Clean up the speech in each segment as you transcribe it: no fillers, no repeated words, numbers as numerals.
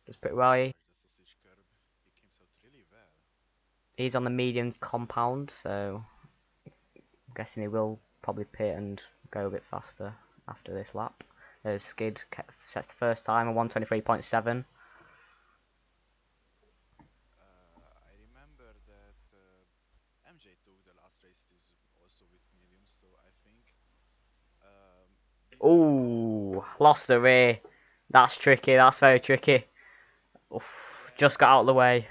Does pretty well. The sausage curb, he came out really well. He's on the medium compound, so I'm guessing he will probably pit and go a bit faster after this lap. There's Skid sets the first time at 123.7. I remember that MJ took the last race is also with mediums, so I think Ooh, lost the rear. That's tricky. That's very tricky. Oof, yeah, just got out of the way,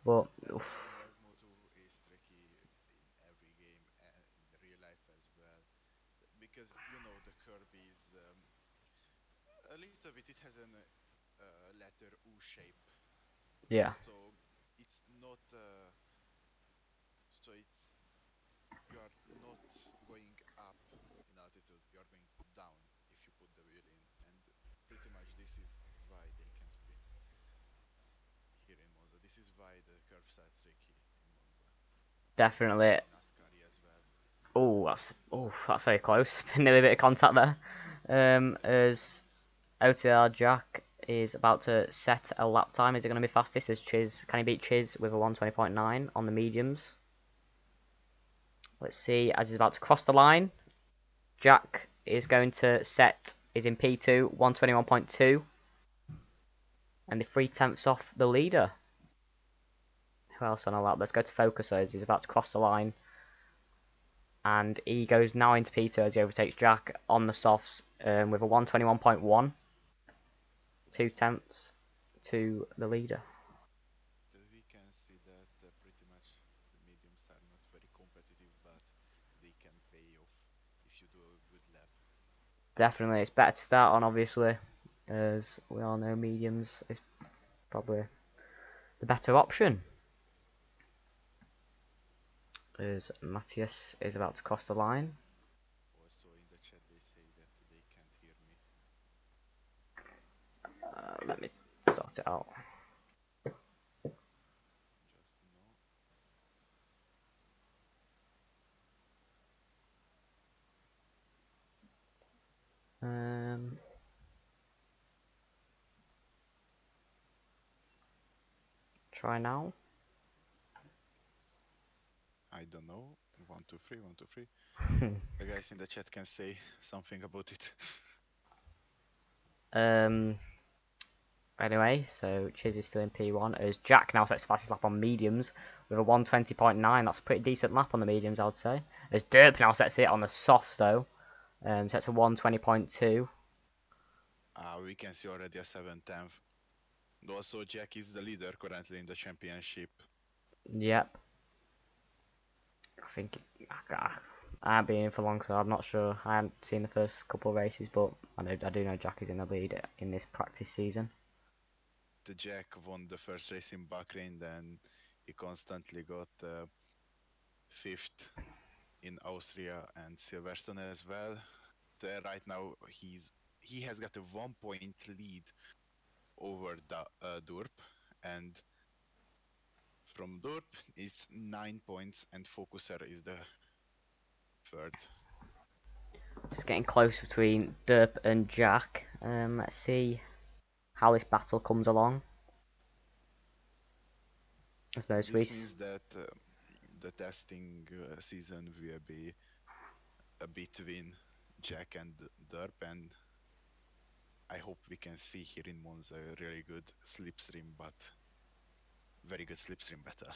but oof. RRLS Moto is tricky in every game and in the real life as well because you know the curb is a little bit. It has an letter U shape, Yeah, so it's not. So it's you are not going up in altitude. You are going down if you put the wheel in, and pretty much this is why they can spin here in Monza. This is why the curves are tricky in Monza and definitely. in NASCAR as well. That's very close. Nearly a bit of contact there. As OTR Jack is about to set a lap time. Is it going to be fastest? As Chiz, can he beat Chiz with a 120.9 on the mediums? Let's see. As he's about to cross the line, Jack is going to set. Is in P2 121.2 and the 3/10 off the leader. Who else on a lap? Let's go to Focus as he's about to cross the line. And he goes now into P2 as he overtakes Jack on the softs with a 121.1, 2/10 to the leader. We can see that pretty much the mediums are not very competitive, but they can pay off if you do a good lap. Definitely, it's better to start on, obviously, as we all know, mediums is probably the better option. As Matthias is about to cross the line. Also in the chat they say that they can't hear me. Let me sort it out. Just to know. Um, Try now. I don't know. One, two, three, one, two, three. The guys in the chat can say something about it. um, Anyway, so Chiz is still in P1 as Jack now sets the fastest lap on mediums with a 120.9. That's a pretty decent lap on the mediums, I would say. As Derp now sets it on the softs though, sets a 120.2. We can see already a 7/10. Also, Jack is the leader currently in the championship. Yep, I think I haven't been in for long, so I'm not sure. I haven't seen the first couple of races, but I do know Jack is in the lead in this practice season. The Jack won the first race in Bahrain, then he constantly got fifth in Austria and Silverstone as well. Right now he has got a 1 point lead over the Durp, and from Durp it's 9 points, and Focuser is the third. Just getting close between Derp and Jack. Let's see how this battle comes along. As most This race. means that the testing season will be between Jack and Derp, and I hope we can see here in Monza a really good slipstream, but very good slipstream battle.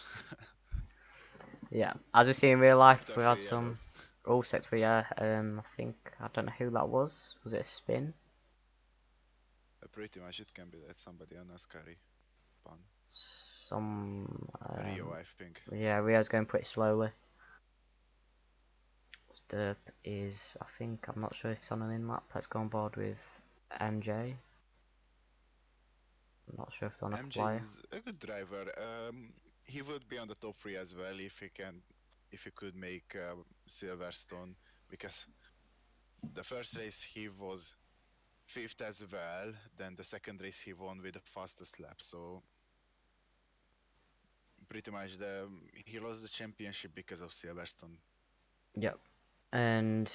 Yeah, as we see in real life, Sector we had 3 yellow. some all sets for yeah. I think I don't know who that was. Was it a spin? Pretty much it can be that somebody on Ascari pun. Some Rio, I think. yeah, Rio's going pretty slowly. Stirp is I think I'm not sure if it's on an in lap. Let's go on board with MJ. I'm not sure if it's on a MJ flyer. is a good driver. He would be on the top 3 as well if he could make Silverstone, because the first race he was fifth as well. Then the second race he won with the fastest lap. So pretty much he lost the championship because of Silverstone. Yep. And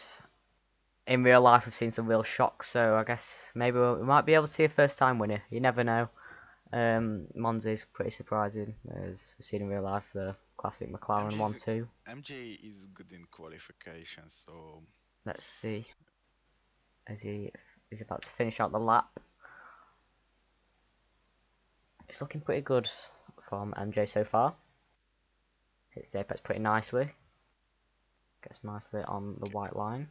in real life, we've seen some real shocks. So I guess maybe we might be able to see a first time winner. You never know. Monza is pretty surprising, as we've seen in real life, the classic McLaren MJ's 1-2. MJ is good in qualification, so Let's see, as he's about to finish out the lap. It's looking pretty good from MJ so far. Hits the apex pretty nicely. Gets nicely on the white line.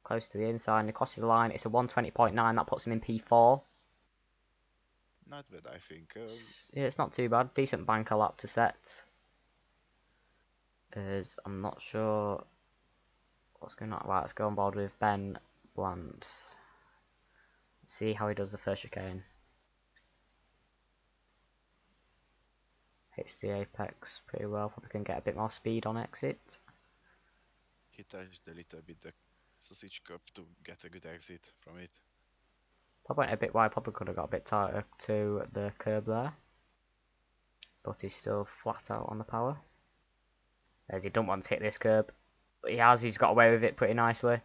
Close to the inside, and across the line, it's a 120.9, that puts him in P4. not bad, I think. Yeah, it's not too bad. Decent banker lap to set. As I'm not sure what's going on. Right, let's go on board with Ben Bland. See how he does the first chicane. Hits the apex pretty well. Probably can get a bit more speed on exit. He touched a little bit the sausage cup to get a good exit from it. Probably went a bit wide. Probably could have got a bit tighter to the curb there. But he's still flat out on the power. As he don't want to hit this curb. But he has. He's got away with it pretty nicely.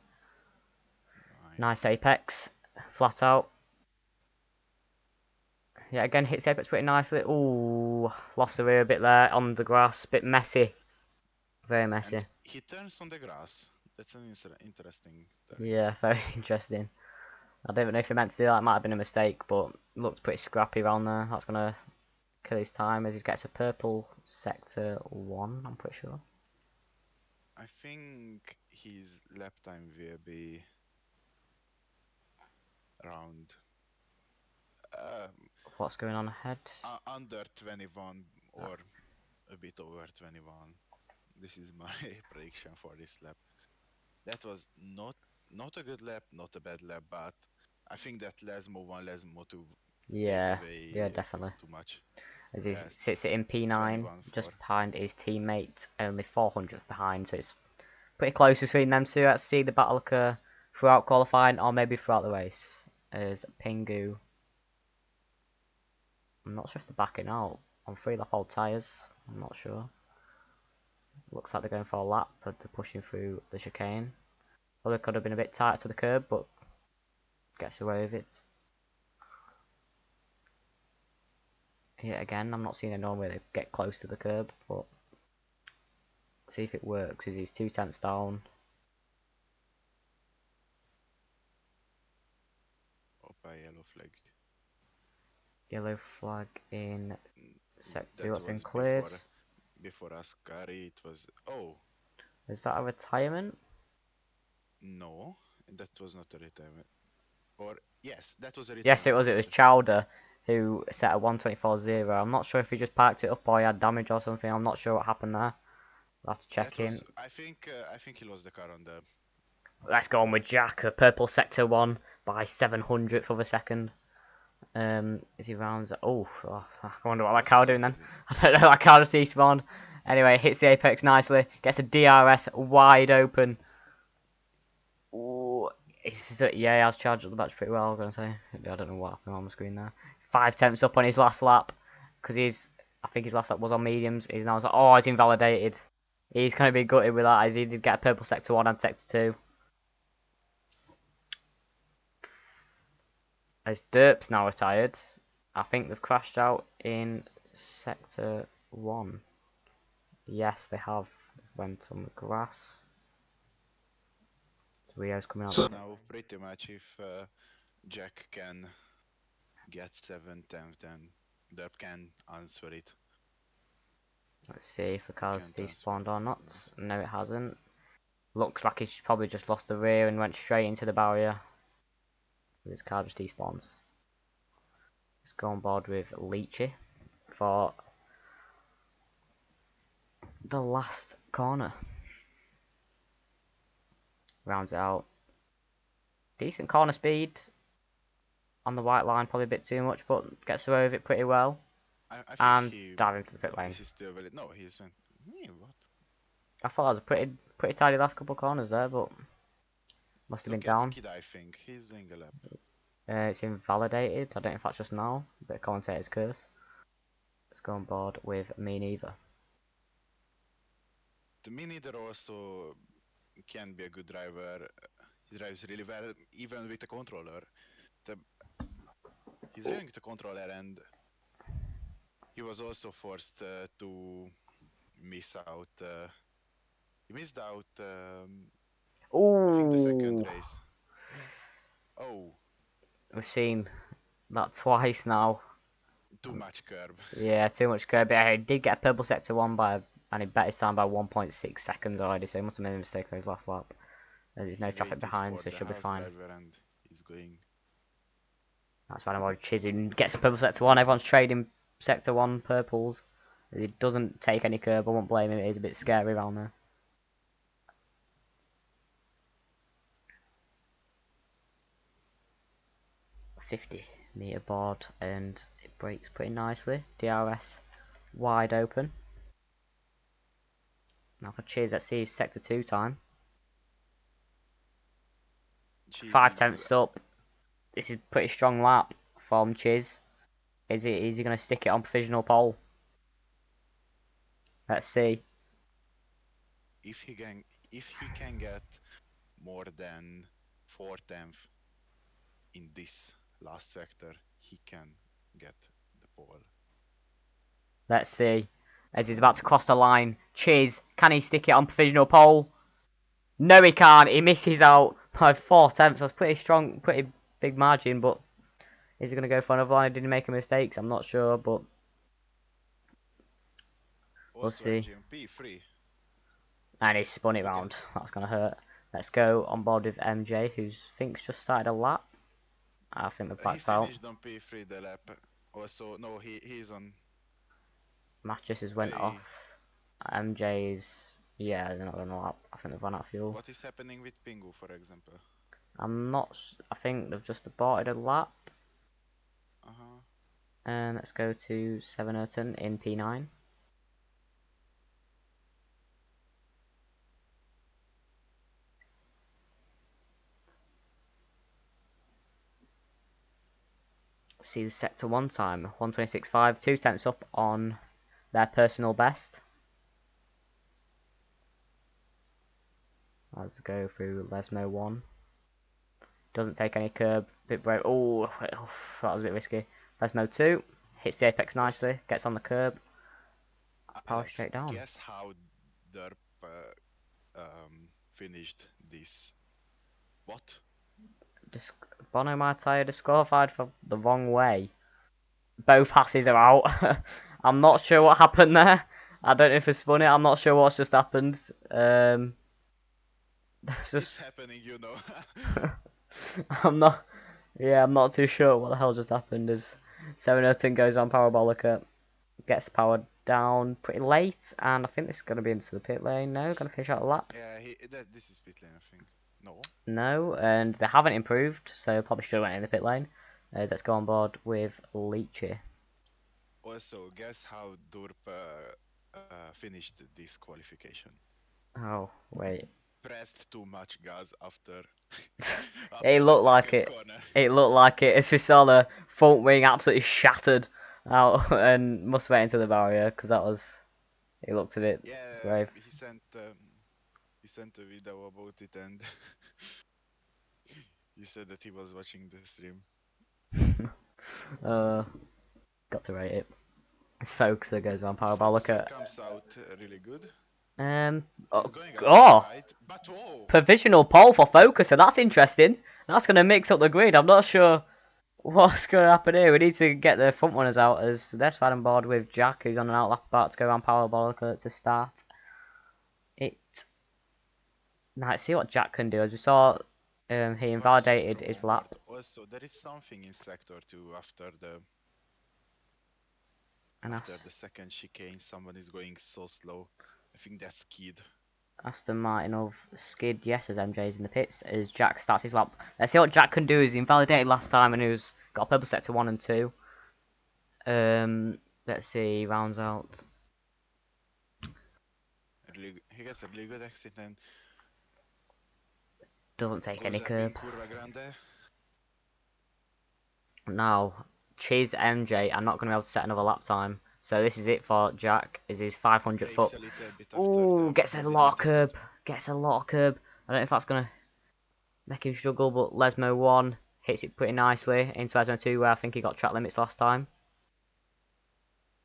Nice apex. Flat out. Yeah, again, hits the apex pretty nicely. Ooh, lost the rear a bit there on the grass. Bit messy. Very messy. And he turns on the grass. That's an interesting turn. Yeah, very interesting. I don't even know if he meant to do that. It might have been a mistake, but looked pretty scrappy around there. That's going to kill his time as he gets a purple sector 1, I'm pretty sure. I think his lap time will be around What's going on ahead? under 21 or a bit over 21. This is my prediction for this lap. That was not a good lap, not a bad lap, but I think that Lesmo 1, Lesmo 2 Yeah, take away yeah, definitely. too much. As he Yes, sits in P9, 21 just for behind his teammate, only 400th behind, so it's pretty close between them two. Let's see the battle occur throughout qualifying or maybe throughout the race. As Pingu, I'm not sure if they're backing out on 3-lap old tyres. I'm not sure. Looks like they're going for a lap, but they're pushing through the chicane. Well, they could have been a bit tight to the curb, but gets away with it. Here again, I'm not seeing a normal way they get close to the curb, but see if it works. As he's 2 tenths down. Opa yellow flag. Yellow flag in sector 2 That that's been was cleared. before Ascari. It was Is that a retirement? no, that was not a retirement. Or yes, that was a retirement. Yes, it was. It was Chowder who set a 124.0. I'm not sure if he just parked it up or he had damage or something. I'm not sure what happened there. We'll have to check in. I think he lost the car on the. Let's go on with Jack. A purple sector 1 by 700th of a second. As he rounds. Oh, I wonder what that car doing then. I don't know. That car just despawned. Anyway, hits the apex nicely. Gets a DRS wide open. Ooh, yeah, he has charged up the battery pretty well. I'm gonna say. I don't know what happened on the screen there. 5 tenths up on his last lap because I think his last lap was on mediums. He's now like, oh, he's invalidated. He's gonna be gutted with that as he did get a purple sector 1 and sector 2. As Derp's now retired, I think they've crashed out in sector 1. Yes, they have. They went on the grass. Rio's coming out. So now, pretty much, if Jack can get 7/10, then Derp can answer it. Let's see if the car's despawned or not. No, it hasn't. Looks like he's probably just lost the rear and went straight into the barrier. His car just despawns. Let's go on board with Leachy for the last corner. Rounds it out. Decent corner speed on the white line, probably a bit too much, but gets away with it pretty well. I think And dive into the pit lane. This is still valid. No, he's went. What? I thought it was a pretty tidy last couple of corners there, but must have been down. Skid, I think he's doing a lap. It's invalidated. I don't know if that's just now. A bit of commentator's curse. Let's go on board with me neither. The Me Neither also can be a good driver. He drives really well, even with a controller. He's reading the controller, and he was also forced to miss out. He missed out, I think, the second Ooh, race. Oh, we've seen that twice now. too much curb. Yeah, too much curb. He did get a purple sector one and he bet his time by 1.6 seconds already, so he must have made a mistake on his last lap. There's no He traffic waited behind, for so it the should be house fine. driver, and he's going. That's why I'm worried. Chiz gets a purple sector one. Everyone's trading sector one purples. He doesn't take any curb. I won't blame him. It is a bit scary around there. 50-meter board, and it breaks pretty nicely. DRS wide open. Now for Chiz, let's see his sector 2 time. Cheese 5 tenths up. This is a pretty strong lap from Chiz. Is he going to stick it on provisional pole? Let's see. if he can if he can get more than 4/10 in this last sector, he can get the pole. Let's see. As he's about to cross the line. Chiz, can he stick it on provisional pole? No, he can't. He misses out by 4 tenths. That's pretty strong, pretty big margin, but is he going to go for another line? Did he make a mistake? I'm not sure, but we'll Also, see. MGM P3. And he spun it Look at round. That's going to hurt. Let's go on board with MJ, who thinks just started a lap. I think they've he backed out. finished on P3 the lap. Also, no, he's on. Matches has went They. off. MJ's, yeah, they're not going to lap. I think they've run out of fuel. What is happening with Pingu, for example? I'm not. I think they've just aborted a lap. And let's go to Sevenerton in P9. See the sector 1 time, 1:26.5, 2 tenths up on their personal best. As they go through Lesmo 1. Doesn't take any curb, bit brave. Oh, that was a bit risky. Lesmo 2, hits the apex nicely, gets on the curb, power Alex, straight down. guess how Derp finished this? What? Bono Martire disqualified for the wrong way. Both hasses are out. I'm not sure what happened there. I don't know if they spun it. I'm not sure what's just happened. It's happening, you know. I'm not. Yeah, I'm not too sure what the hell just happened. As Sevenerton goes on Parabolica, gets powered down pretty late, and I think this is going to be into the pit lane. No, going to finish out the lap. Yeah, this is pit lane, I think. No. No, and they haven't improved, so probably should have went in the pit lane. Let's go on board with Leachy. Also, guess how Durp finished this qualification? Oh wait. Pressed too much gas after It after the looked like second it. corner. It looked like it. As we saw the front wing absolutely shattered out and must have went into the barrier because that was. It looked a bit Yeah, brave. he sent a video about it, and he said that he was watching the stream. Got to rate it. His focus that goes on Focuser Parabolica. comes out really good. Oh, He's going out oh, right, but whoa! provisional pole for Focuser. That's interesting. That's going to mix up the grid. I'm not sure what's going to happen here. We need to get the front runners out as let's fight on board with Jack, who's on an outlap about to go around Parabolica to start it. Now, let's see what Jack can do. As we saw, he invalidated his lap. Also, there is something in sector 2 after the second chicane. Someone is going so slow. I think that's Skid. Aston Martin of skid, yes, as MJ's in the pits, as Jack starts his lap. Let's see what Jack can do. He's invalidated last time and he's got a purple sector 1 and 2. Let's see, rounds out. He gets a really good accident. Doesn't take any curb. Curva Grande. Now, Chiz MJ are not going to be able to set another lap time. So this is it for Jack, is his 500 foot. Ooh, gets a lot of curb. Gets a lot of curb. I don't know if that's going to make him struggle, but Lesmo 1 hits it pretty nicely into zone 2 where I think he got track limits last time.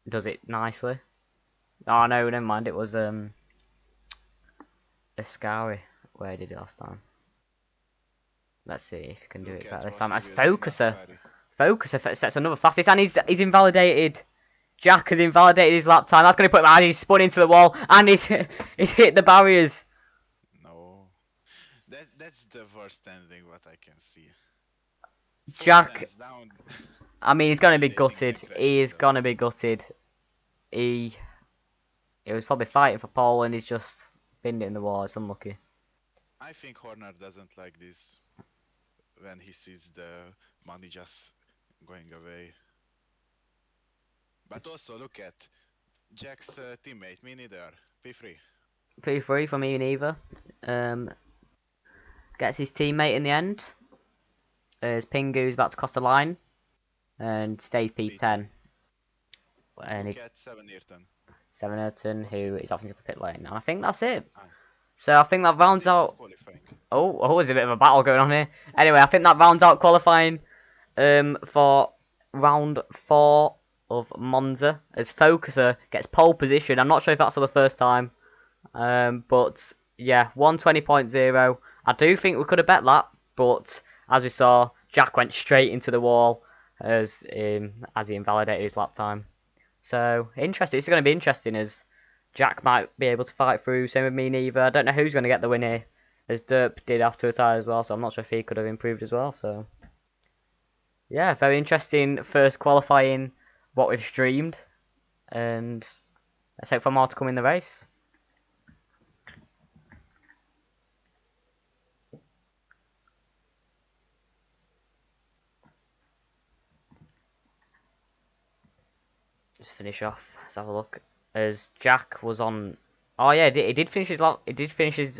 Does it nicely. Oh no, never mind. It was Ascari where he did it last time. Let's see if he can do Look it better at this what time. he As will do in Focuser. Ascari. Focuser sets another fastest, and he's invalidated. Jack has invalidated his lap time. That's going to put him out. He's spun into the wall, and he's hit the barriers. No. That's the worst ending what I can see. Four Jack, tenths down, I mean, he's going to be invalidating gutted. the crash He is window. going to be gutted. He was probably fighting for pole, and he's just binned it in the wall. It's unlucky. I think Horner doesn't like this when he sees the money just going away. But It's also look at Jack's teammate, me neither. P3. P3 for me neither. Gets his teammate in the end. As Pingu's about to cross the line, and stays P2. P10. And Look he, at 7 Ayrton. Seven Ayrton, What he who did. is off into the pit lane. And I think that's it. Ah, So I think that and rounds this is out. qualifying. Oh, there's a bit of a battle going on here. Anyway, I think that rounds out qualifying for round 4 of Monza as Focuser gets pole position. I'm not sure if that's for the first time, but yeah, 120.0. I do think we could have bet that, but as we saw, Jack went straight into the wall as he invalidated his lap time. So interesting. It's going to be interesting as Jack might be able to fight through. Same with me neither. I don't know who's going to get the win here, as Derp did after a tie as well. So I'm not sure if he could have improved as well. So yeah, very interesting first qualifying what we've streamed, and let's hope for more to come in the race. Just finish off. Let's have a look. As Jack was on. Oh yeah, he did finish his lap. He did finish his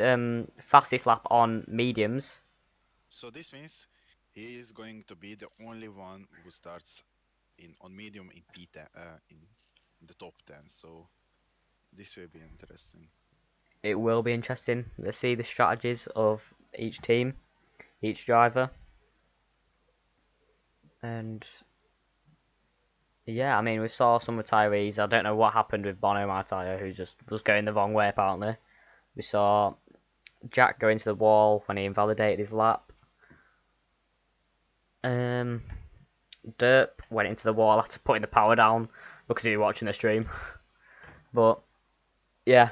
fastest lap on mediums. So this means he is going to be the only one who starts in on medium in P10 in the top 10. So this will be interesting. It will be interesting. Let's see the strategies of each team, each driver, and yeah, I mean we saw some retirees. I don't know what happened with Bono Martire, who just was going the wrong way apparently. We saw Jack go into the wall when he invalidated his lap. Um, Derp went into the wall after putting the power down because he was watching the stream. But yeah,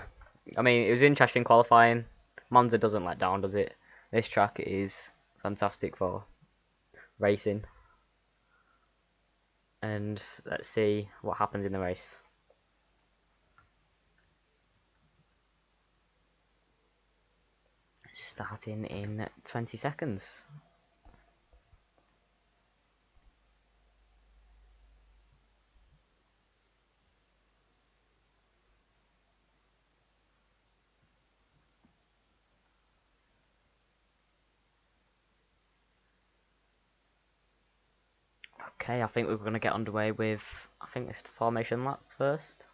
I mean it was interesting qualifying. Monza doesn't let down, does it? This track is fantastic for racing. And let's see what happens in the race. Starting in 20 seconds. Okay, I think we're going to get underway with, I think it's the formation lap first.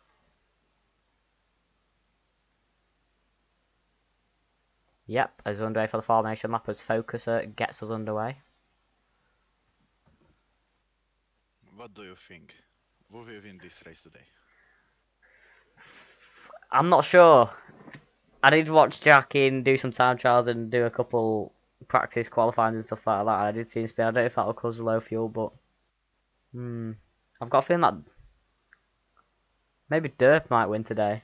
Yep, as underway for the formation lap as Focuser gets us underway. What do you think? Who will win this race today? I'm not sure. I did watch Jack in do some time trials and do a couple practice qualifying and stuff like that. I did see him spin. I don't know if that'll cause low fuel, but I've got a feeling that maybe Derp might win today.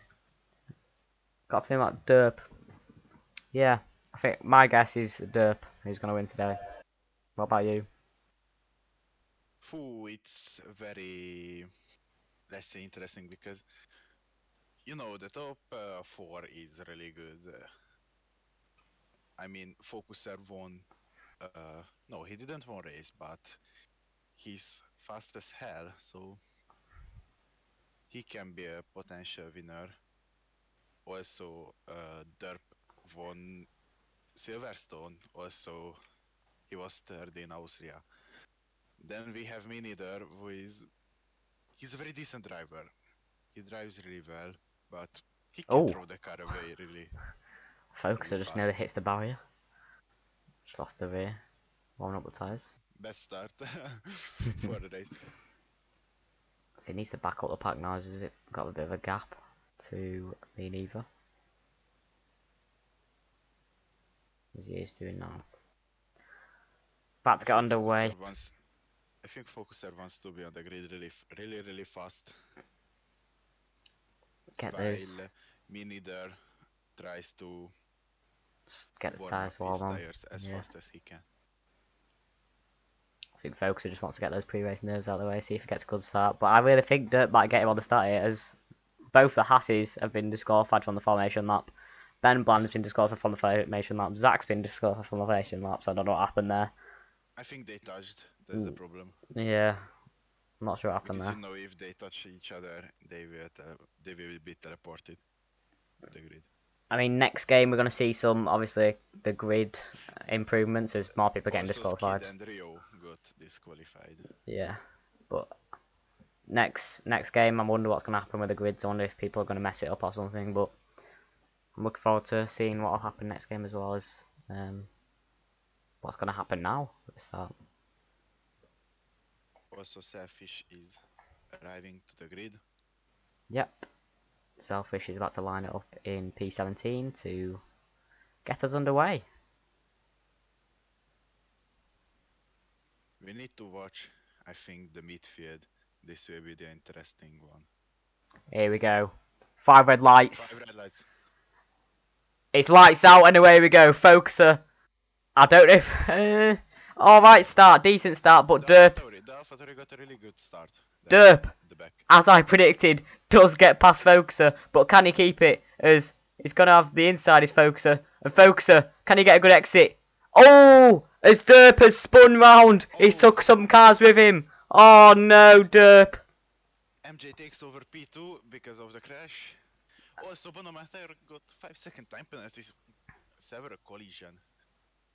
Got a feeling like Derp. Yeah, I think my guess is Derp who's going to win today. What about you? It's very, let's say, interesting because the top 4 is really good. I mean, Focuser won. No, he didn't win race, but he's fast as hell, so he can be a potential winner. Also, Derp won Silverstone. Also, he was third in Austria. Then we have Minider, he's a very decent driver. He drives really well, but he can Oh, throw the car away really, really Focuser just nearly fast. hits the barrier. Just lost over here. Warming up the tyres. best start for the race. So he needs to back up the pack now. He's got a bit of a gap to me neither. As he is doing now. About to get underway. I think Focuser wants to be on the grid really fast. Get While those. Minider tries to Get the warm up tyres warm his on. tires as fast as he can. I think Focuser just wants to get those pre-race nerves out of the way, see if he gets a good start. But I really think Dirt might get him on the start here, as both the Hasses have been disqualified from the formation lap. Ben Bland's been disqualified from the formation lap. Zach's been disqualified from the formation lap, so I don't know what happened there. I think they touched. That's the problem. Yeah, I'm not sure what happened Because there. you know, if they touch each other, they will be teleported to the grid. I mean, next game we're going to see some, obviously, the grid improvements as more people are getting Also, disqualified. Skid and Rio got disqualified. Yeah, but next game, I wonder what's going to happen with the grids. I wonder if people are going to mess it up or something. But I'm looking forward to seeing what will happen next game as well as what's going to happen now at the start. Also, Selfish is arriving to the grid. Yep, Selfish is about to line it up in P17 to get us underway. We need to watch, I think, the midfield. This will be the interesting one. Here we go. 5 red lights. 5 red lights. It's lights out and away we go. Focuser. I don't know if... Alright start, decent start, but The AlphaTauri got a really good start. Derp, The back. as I predicted, does get past Focuser, but can he keep it? As he's going to have the inside his Focuser. And Focuser, can he get a good exit? Oh! As Derp has spun round, he's took some cars with him. Oh no, Derp. MJ takes over P2 because of the crash. Also, Bonomater got 5-second time penalties. Several collision.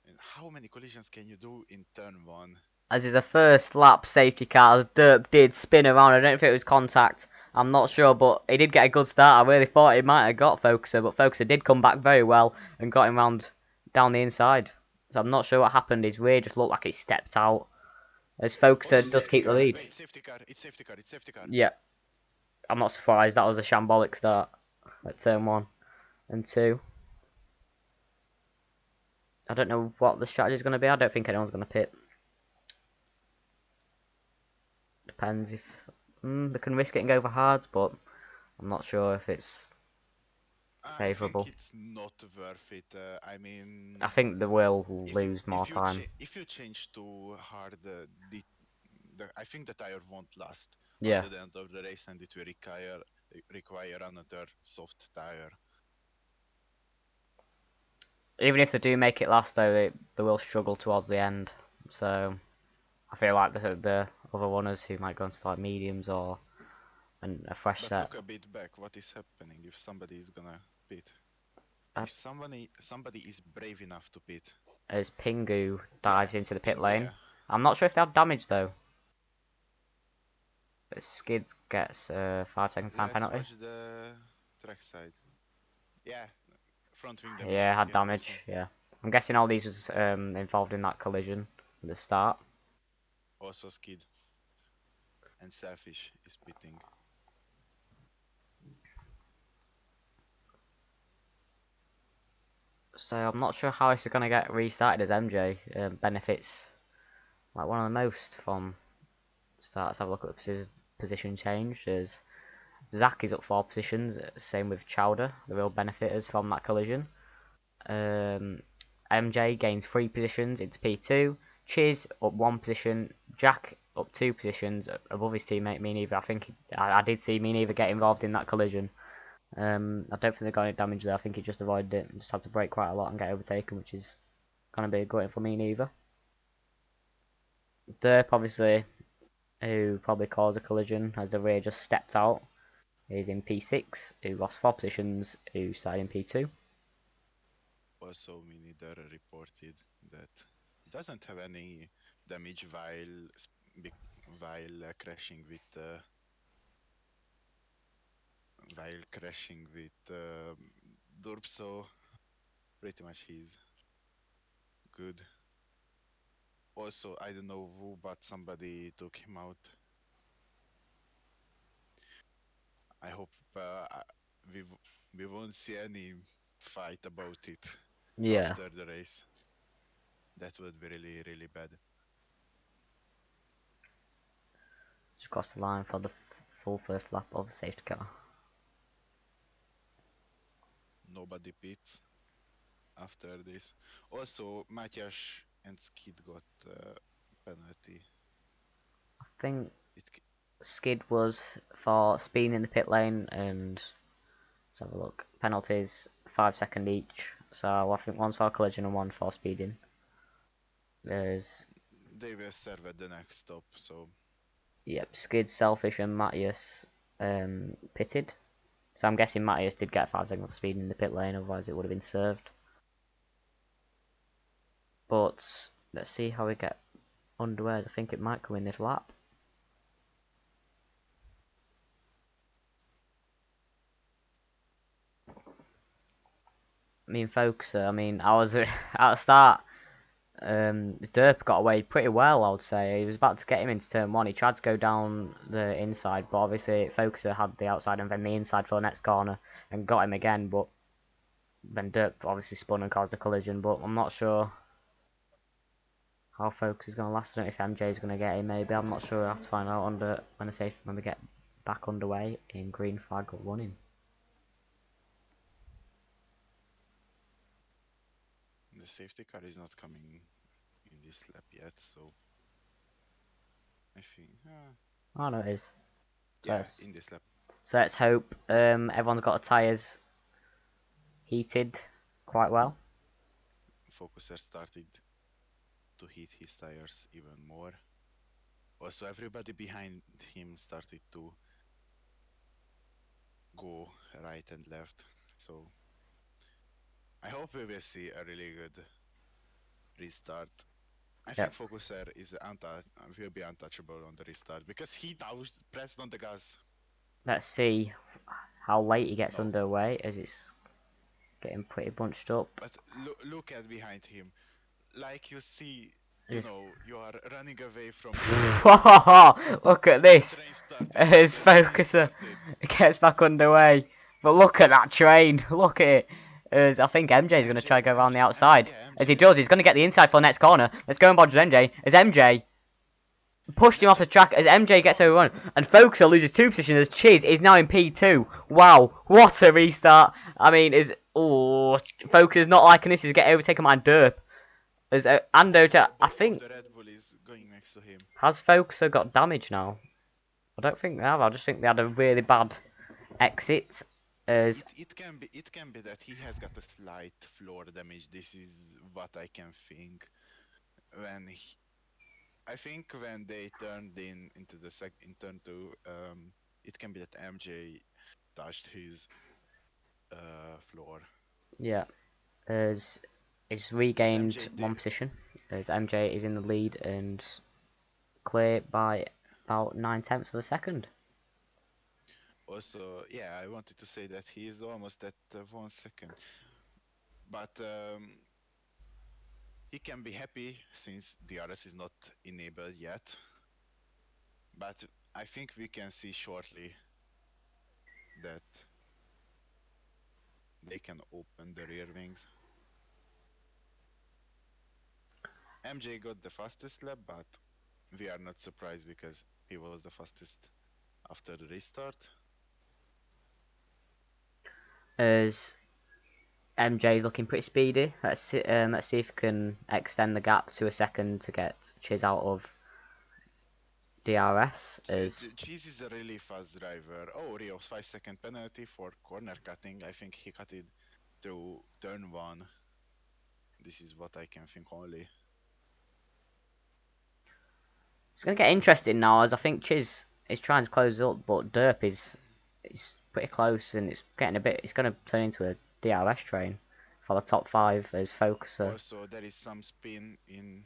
And how many collisions can you do in turn 1? As is a first lap safety car, as Derp did spin around. I don't know if it was contact. I'm not sure, but he did get a good start. I really thought he might have got Focuser, but Focuser did come back very well and got him round down the inside. So I'm not sure what happened. His rear just looked like he stepped out. As Focuser does keep the lead. Wait, safety car. It's safety car. Yeah, I'm not surprised. That was a shambolic start at turn 1 and 2. I don't know what the strategy is going to be. I don't think anyone's going to pit. Depends if they can risk getting over hards, but I'm not sure if it's favourable. I think it's not worth it. I mean, I think they will lose more time. If you change to hard, I think the tire won't last Yeah. until the end of the race, and it will require another soft tire. Even if they do make it last, though, they will struggle towards the end. So I feel like the other runners who might go into like mediums or a fresh But set. look a bit back. What is happening if somebody is gonna pit? If somebody is brave enough to pit. As Pingu dives into the pit lane. Yeah. I'm not sure if they have damage though. But Skids gets a 5-second time penalty. Let's watch the track side. Yeah, front wing damage. Yeah, had Yes, damage. Yeah, I'm guessing all these was involved in that collision at the start. Also Skid and Selfish is pitting. So I'm not sure how this is gonna get restarted as MJ benefits like one of the most from start. Let's have a look at the position change. As Zach is up 4 positions, same with Chowder, the real benefiters from that collision. MJ gains 3 positions into P2. Chiz up 1 position. Jack up 2 positions above his teammate Me Neither. I think I did see Me Neither get involved in that collision. I don't think they got any damage there. I think he just avoided it and just had to brake quite a lot and get overtaken, which is going to be a good for Me Neither. Derp, obviously, who probably caused a collision as the rear just stepped out, is in P6, who lost 4 positions, who started in P2. Also, Minider reported that doesn't have any damage while crashing with Durp, so pretty much he's good. Also, I don't know who, but somebody took him out. I hope we won't see any fight about it Yeah, after the race. That would be really, really bad. just cross the line for the full first lap of the safety car. Nobody pits after this. Also, Matyas and Skid got penalty. I think It skid was for speeding in the pit lane, and let's have a look. Penalties 5 seconds each. So I think one's for collision and one for speeding. There's they will serve at the next stop, so yep, skid, selfish, and Matthias pitted. So I'm guessing Matthias did get 5 seconds for speeding in the pit lane, otherwise it would have been served. But let's see how we get underway. I think it might come in this lap. I mean, folks, I mean, I was at the start. Derp got away pretty well, I would say. He was about to get him into turn one. He tried to go down the inside, but obviously Focuser had the outside and then the inside for the next corner and got him again. But then Derp obviously spun and caused a collision. But I'm not sure how Focus is going to last. I don't know if MJ is going to get him. Maybe I'm not sure. I have to find out when we get back underway in green flag running. the safety car is not coming in this lap yet. So I think, Oh no, it is. So yeah, let's, in this lap, so let's hope everyone's got the tyres heated quite well. Focuser started to heat his tires even more. Also, everybody behind him started to go right and left. So I hope we will see a really good restart. I think Yep. Focuser will be untouchable on the restart because he now pressed on the gas. Let's see how late he gets No, underway as it's getting pretty bunched up. but look at behind him. Like you see, As you are running away from your goal. look at The this train started. as The train Focuser started. gets back underway. But look at that train. Look at it. As I think MJ is going to try to go around the outside. Yeah, As he MJ. does, he's going to get the inside for the next corner. Let's go and bodge MJ. As MJ pushed him off the track as MJ gets overrun. And Focuser loses two positions as Chiz is now in P2. Wow, what a restart. I mean, Focuser's not liking this. He's getting overtaken by Derp. As Ando, I Both of think, the Red Bull is going next to him. has Focuser got damage now? I don't think they have. I just think they had a really bad exit. As It can be that he has got a slight floor damage. This is what I can think. When I think when they turned into the in turn two, it can be that MJ touched his floor. yeah, as it's But regained MJ one position. As MJ is in the lead and clear by about 9/10 of a second. also, yeah, I wanted to say that he is almost at 1 second, but he can be happy since DRS is not enabled yet. But I think we can see shortly that they can open the rear wings. MJ got the fastest lap, but we are not surprised because he was the fastest after the restart. As MJ is looking pretty speedy. Let's see if we can extend the gap to a second to get Chiz out of DRS. As Cheese is a really fast driver. Oh, Rio, 5 second penalty for corner cutting. I think he cut it through turn one. This is what I can think only. it's gonna get interesting now, as I think Chiz is trying to close up, but Derp is pretty close, and it's getting a bit. It's gonna turn into a DRS train for the top five as Focuser. Also, there is some spin in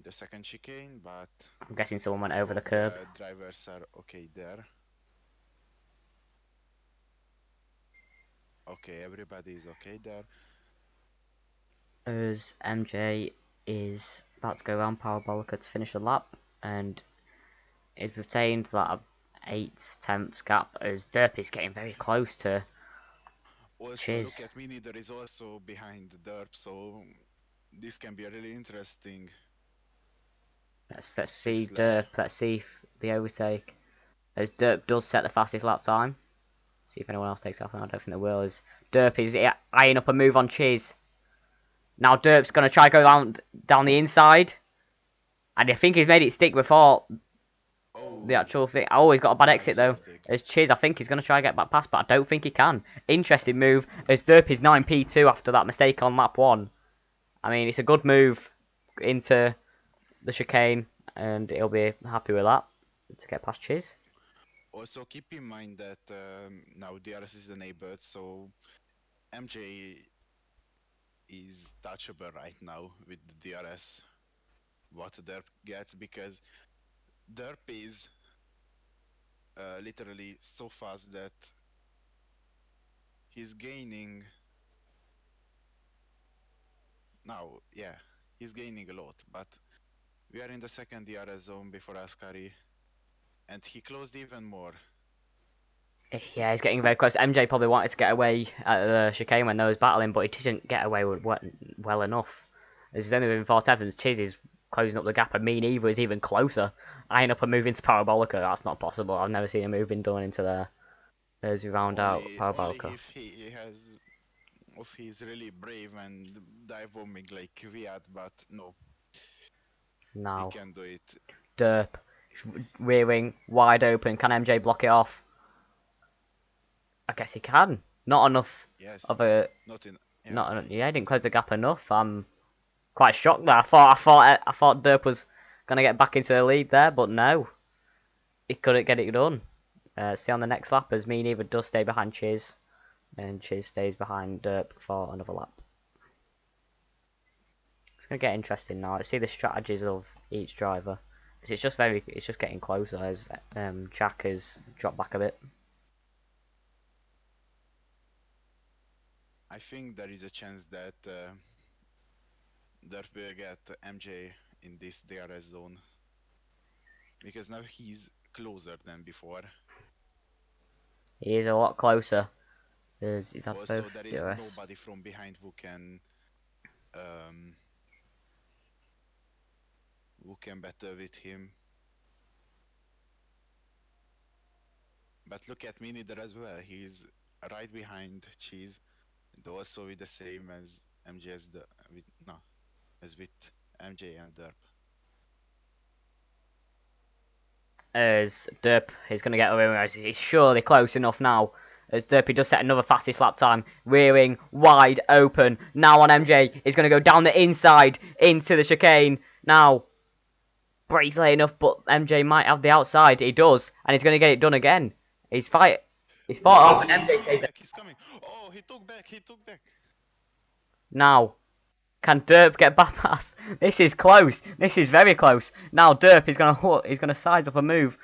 the second chicane, but I'm guessing someone went I over the hope curb. the drivers are okay there. Okay, everybody is okay there. As MJ is about to go around Parabolica to finish the lap, and it's retained that 8/10 gap as Derpy's getting very close to Also, look Chiz. at Mini, there is also behind Derp, so this can be a really interesting Let's see sixth lap. Derp. Let's see if the overtake. As Derp does set the fastest lap time. See if anyone else takes off. I don't think they will. As Derp is eyeing up a move on Chiz. Now Derp's gonna try to go down the inside, and I think he's made it stick before the Oh, actual thing. I always got a bad exit nice though. overtake. As Chiz, I think he's gonna try to get back past, but I don't think he can. Interesting move. As Derp is 9P2 after that mistake on lap 1. I mean, it's a good move into the chicane, and he'll be happy with that to get past Chiz. Also, keep in mind that now DRS is enabled, so MJ is touchable right now with the DRS. What Derp gets, because Derp is literally so fast that he's gaining now. Yeah, he's gaining a lot, but we are in the second DRS zone before Ascari, and he closed even more. Yeah, he's getting very close. MJ probably wanted to get away at the chicane when they was battling, but he didn't get away with well enough. As he's only been 4/7, Chiz is closing up the gap, and me neither is even closer. Eyeing up a move into Parabolica, that's not possible. I've never seen a move been done into there. As we round out Only Parabolica. if he has, if he's really brave and dive bombing like we had, but no, he Now, can do it. Derp. Rearing wide open. Can MJ block it off? I guess he can. Not enough Yes, of a. not in. Yeah, Not. Yeah, he didn't close the gap enough. I'm quite shocked there. I thought Derp was gonna get back into the lead there, but no, he couldn't get it done. See on the next lap as me neither does stay behind Chiz, and Chiz stays behind Derp for another lap. It's gonna get interesting now. Let's see the strategies of each driver. Because it's just getting closer as Jack has dropped back a bit. I think there is a chance that Derp will get MJ in this DRS zone because now he's closer than before. He is a lot closer as he's had both Also, there is DRS. nobody from behind um, who can battle with him. But look at Mini there as well. He's right behind Cheese, and also with the same as MJ as the with no as with MJ and Derp. As Derp is going to get away with it. He's surely close enough now. As Derpy does set another fastest lap time, rearing wide open. Now on MJ, he's going to go down the inside into the chicane. Now, brakes late enough, but MJ might have the outside. He does, and he's going to get it done again. He's fought off, and He's MJ coming stays there. back. He's coming. Oh, he took back. He took back. Now, can Derp get back past? This is close. This is very close. Now Derp is going to size up a move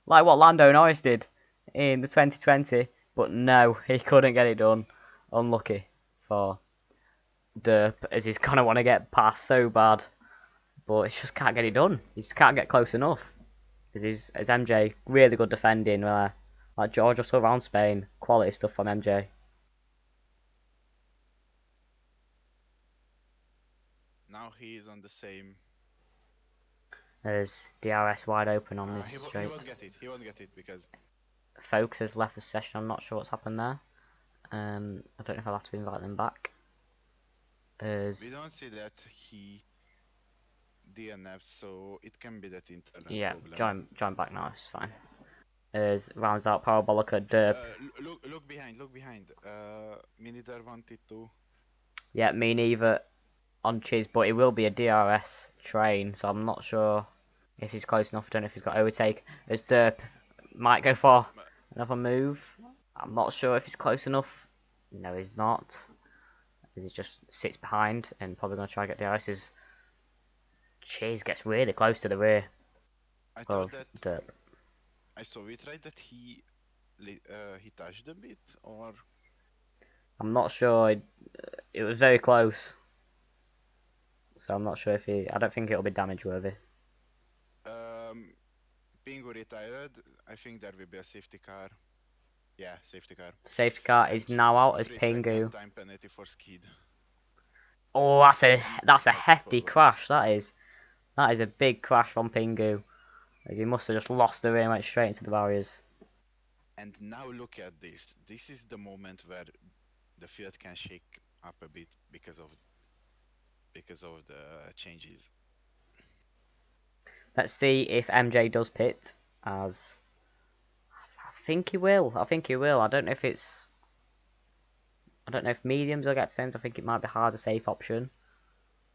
like what Lando Norris did in the 2020, but no, he couldn't get it done. Unlucky for Derp, as he's gonna want to get past so bad, but he just can't get it done. He just can't get close enough. As MJ, really good defending. Like George just around Spain, quality stuff from MJ. Now he is on the same. There's DRS wide open on this He straight. won't get it. He won't get it because Focus has left the session. I'm not sure what's happened there. I don't know if I'll have to invite them back. As we don't see that he DNF, so it can be that internet yeah, problem. join back now. It's fine. As rounds out Parabolica Derp. Look behind. Look behind. Minider wanted to. Yeah, me neither on Chiz, but it will be a DRS train, so I'm not sure if he's close enough. I don't know if he's got overtake. As Derp might go for another move. I'm not sure if he's close enough. No, he's not. He just sits behind and probably going to try to get DRS. As Chiz gets really close to the rear I thought of that Derp. I saw it right that he touched a bit, or I'm not sure. It was very close. so I'm not sure if he. I don't think it'll be damage worthy. Pingu retired. I think there will be a safety car. Yeah, safety car. Safety car And is now out as 3-second Pingu. time penalty for Skid. Oh, that's a Not hefty following. crash. That is a big crash from Pingu. As he must have just lost the ring and went straight into the barriers. And now look at this. This is the moment where the field can shake up a bit because of the changes. Let's see if MJ does pit, as I think he will. I think he will. I don't know if it's. I don't know if mediums will get sent. I think it might be hard a safe option.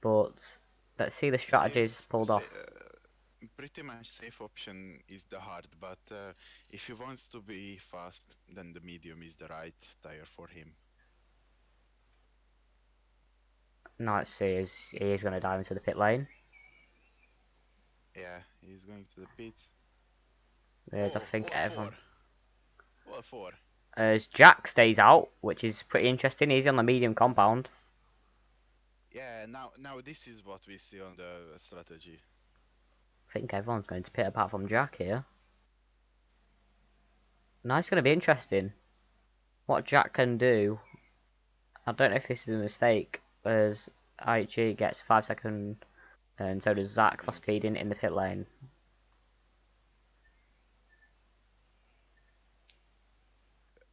But let's see the strategies pulled off. Pretty much safe option is the hard, but if he wants to be fast, then the medium is the right tire for him. Now let's see, he is going to dive into the pit lane. Yeah, he's going to the pits. There's, I think, All four. everyone. All four. As Jack stays out, which is pretty interesting. He's on the medium compound. Yeah, now this is what we see on the strategy. I think everyone's going to pit apart from Jack here. Now it's going to be interesting what Jack can do. I don't know if this is a mistake, as IHG gets 5 second, and so does Zach for speeding in the pit lane.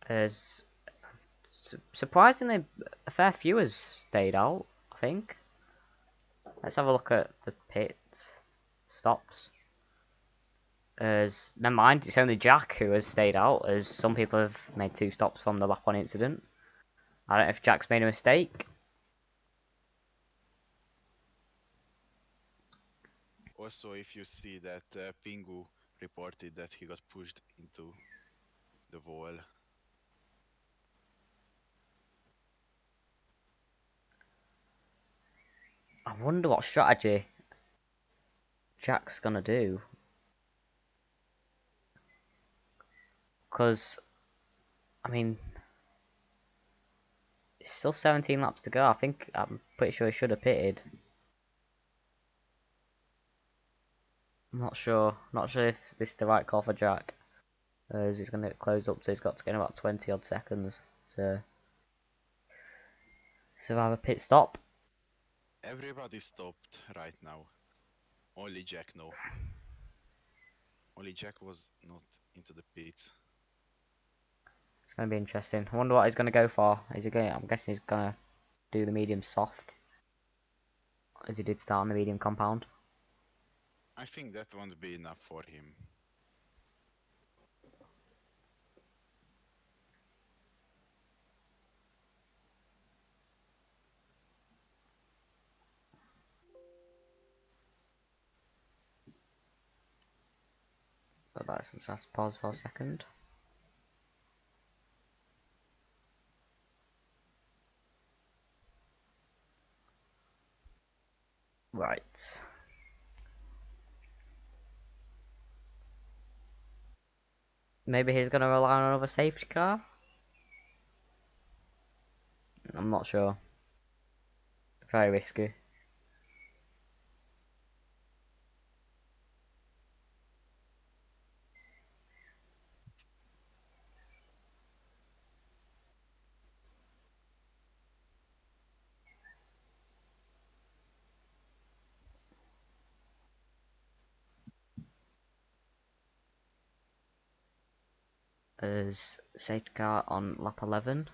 As surprisingly, a fair few has stayed out, I think. Let's have a look at the pit stops. As never mind, it's only Jack who has stayed out, as some people have made 2 stops from the lap 1 incident. I don't know if Jack's made a mistake. Also, if you see that Pingu reported that he got pushed into the wall. I wonder what strategy Jack's gonna do. Because, I mean, it's still 17 laps to go. I'm pretty sure he should have pitted. I'm not sure. Not sure if this is the right call for Jack. As he's going to get closed up, so he's got to get about 20 odd seconds to survive a pit stop. Everybody stopped right now. Only Jack no. Only Jack was not into the pits. It's going to be interesting. I wonder what he's going to go for. Is he going? I'm guessing he's going to do the medium soft, as he did start on the medium compound. I think that won't be enough for him. But let's just pause for a second. Right. Maybe he's going to rely on another safety car? I'm not sure. Very risky. There's safety car on lap 11.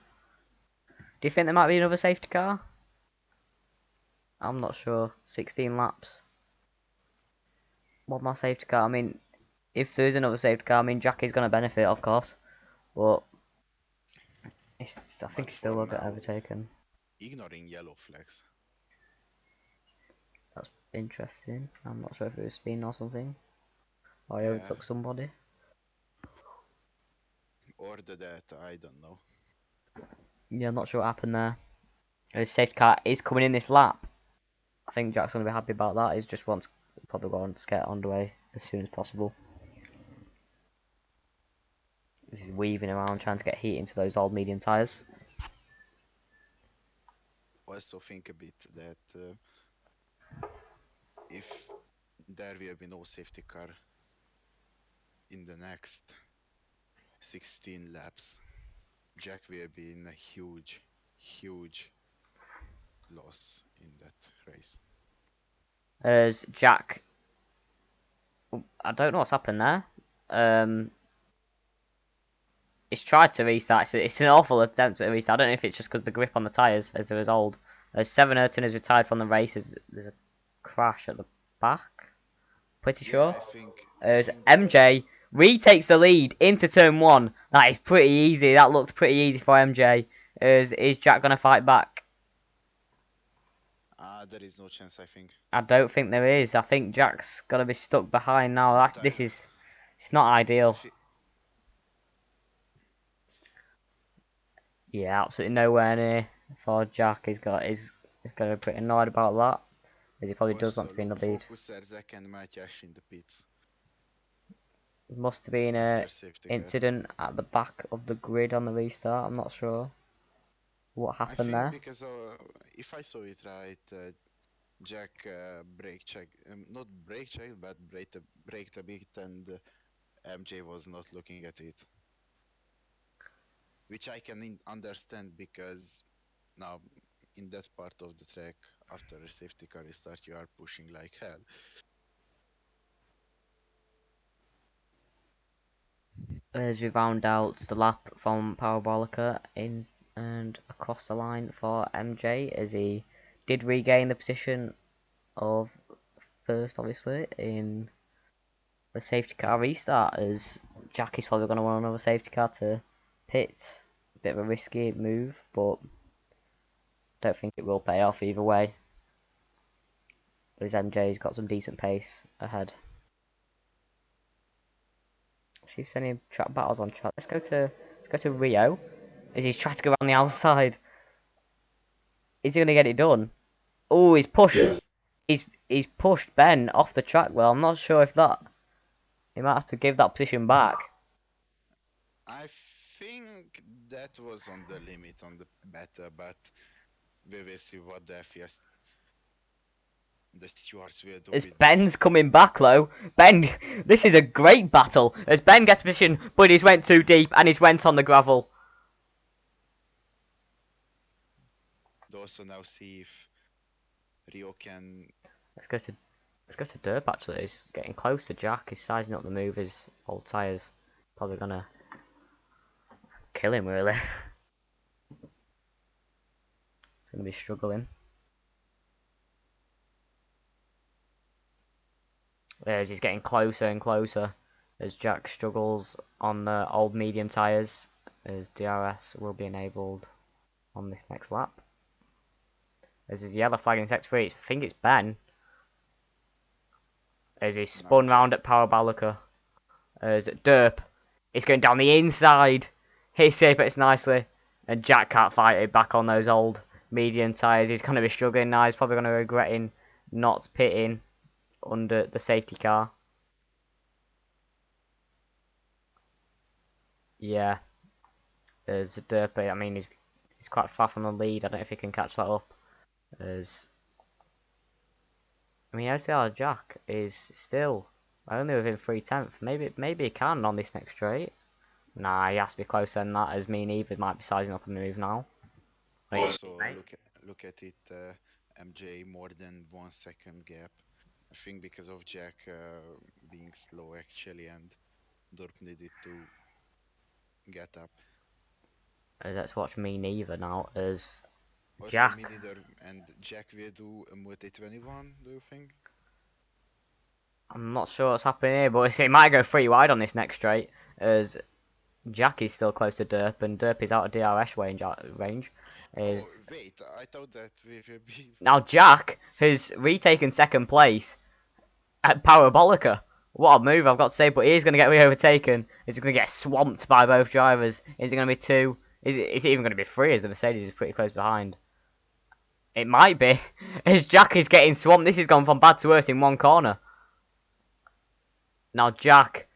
Do you think there might be another safety car? I'm not sure. 16 laps. One more safety car. I mean, if there is another safety car, I mean, Jackie's going to benefit, of course. But I think But he still for will get now, overtaken. ignoring yellow flags. That's interesting. I'm not sure if it was spin or something. Or he Yeah, overtook somebody. or that, I don't know. Yeah, I'm not sure what happened there. His safety car is coming in this lap. I think Jack's going to be happy about that. He just wants probably wants to get underway as soon as possible. He's weaving around trying to get heat into those old medium tyres. Also think a bit that if there will be no safety car in the next 16 laps, Jack will be in a huge loss in that race. As Jack, I don't know what's happened there. He's tried to restart. It's an awful attempt at a restart. I don't know if it's just because the grip on the tyres as they're as old. As Seven Ayrton is retired from the race, there's a crash at the back. Pretty Yeah, sure. I As think that MJ retakes the lead into turn one. That is pretty easy. That looked pretty easy for MJ. Is Jack gonna fight back? there is no chance. I think, I don't think there is. I think Jack's gonna be stuck behind now. but It's not I ideal. think Yeah, absolutely nowhere near for Jack. He's gonna be pretty annoyed about that, as he probably does want also to be in the look lead. Focusser, Zach and Matyas in the pits Must have been a after safety car. incident at the back of the grid on the restart. I'm not sure what I happened think there. because if I saw it right, Jack brake check, not brake check, but braked a bit, and MJ was not looking at it, which I can understand because now in that part of the track, after a safety car restart, you are pushing like hell. As we round out the lap from Parabolica in and across the line for MJ, as he did regain the position of first, obviously, in the safety car restart, as Jack is probably going to want another safety car to pit. A bit of a risky move, but don't think it will pay off either way, as MJ's got some decent pace ahead. See if there's any track battles on track. Let's go to Rio, as he's trying to go around the outside. Is he going to get it done? Oh, Yes, he's pushed Ben off the track. Well, I'm not sure if that he might have to give that position back. I think that was on the limit on the better, but we will see what the stewards will do As with this. Ben's coming back though, Ben, this is a great battle. As Ben gets position, but he's went too deep and he's went on the gravel. Also now see if Rio can. Let's go to Derp actually. He's getting close to Jack. He's sizing up the move. His old tyres probably gonna kill him really. He's gonna be struggling. As he's getting closer and closer, as Jack struggles on the old medium tyres, as DRS will be enabled on this next lap. As his yellow flag in sector 3, I think it's Ben, as he's Now spun round at Parabolica. As Derp is going down the inside, he separates nicely, and Jack can't fight it back on those old medium tyres. He's going to be struggling now, he's probably going to regretting not pitting under the safety car. Yeah, there's Derp, I mean, he's quite far from the lead, I don't know if he can catch that up. As I mean, LCR Jack is still only within 3/10. Maybe he can on this next straight. Nah, he has to be closer than that, as me and Eva might be sizing up a move now. also look at it. MJ more than 1 second gap. I think because of Jack being slow actually, and Dorp needed to get up. Let's watch me neither now, as Also, me Jack. neither, and Jack will do a multi 21. Do you think? I'm not sure what's happening here, but it might go 3 wide on this next straight, as Jack is still close to Derp, and Derp is out of DRS range. Oh Is wait, I thought that we will be. now Jack has retaken second place at Parabolica. What a move, I've got to say, but he is going to get overtaken. Is he going to get swamped by both drivers? Is it going to be two? Is it even going to be three, as the Mercedes is pretty close behind? It might be, as Jack is getting swamped. This has gone from bad to worse in one corner. Now Jack,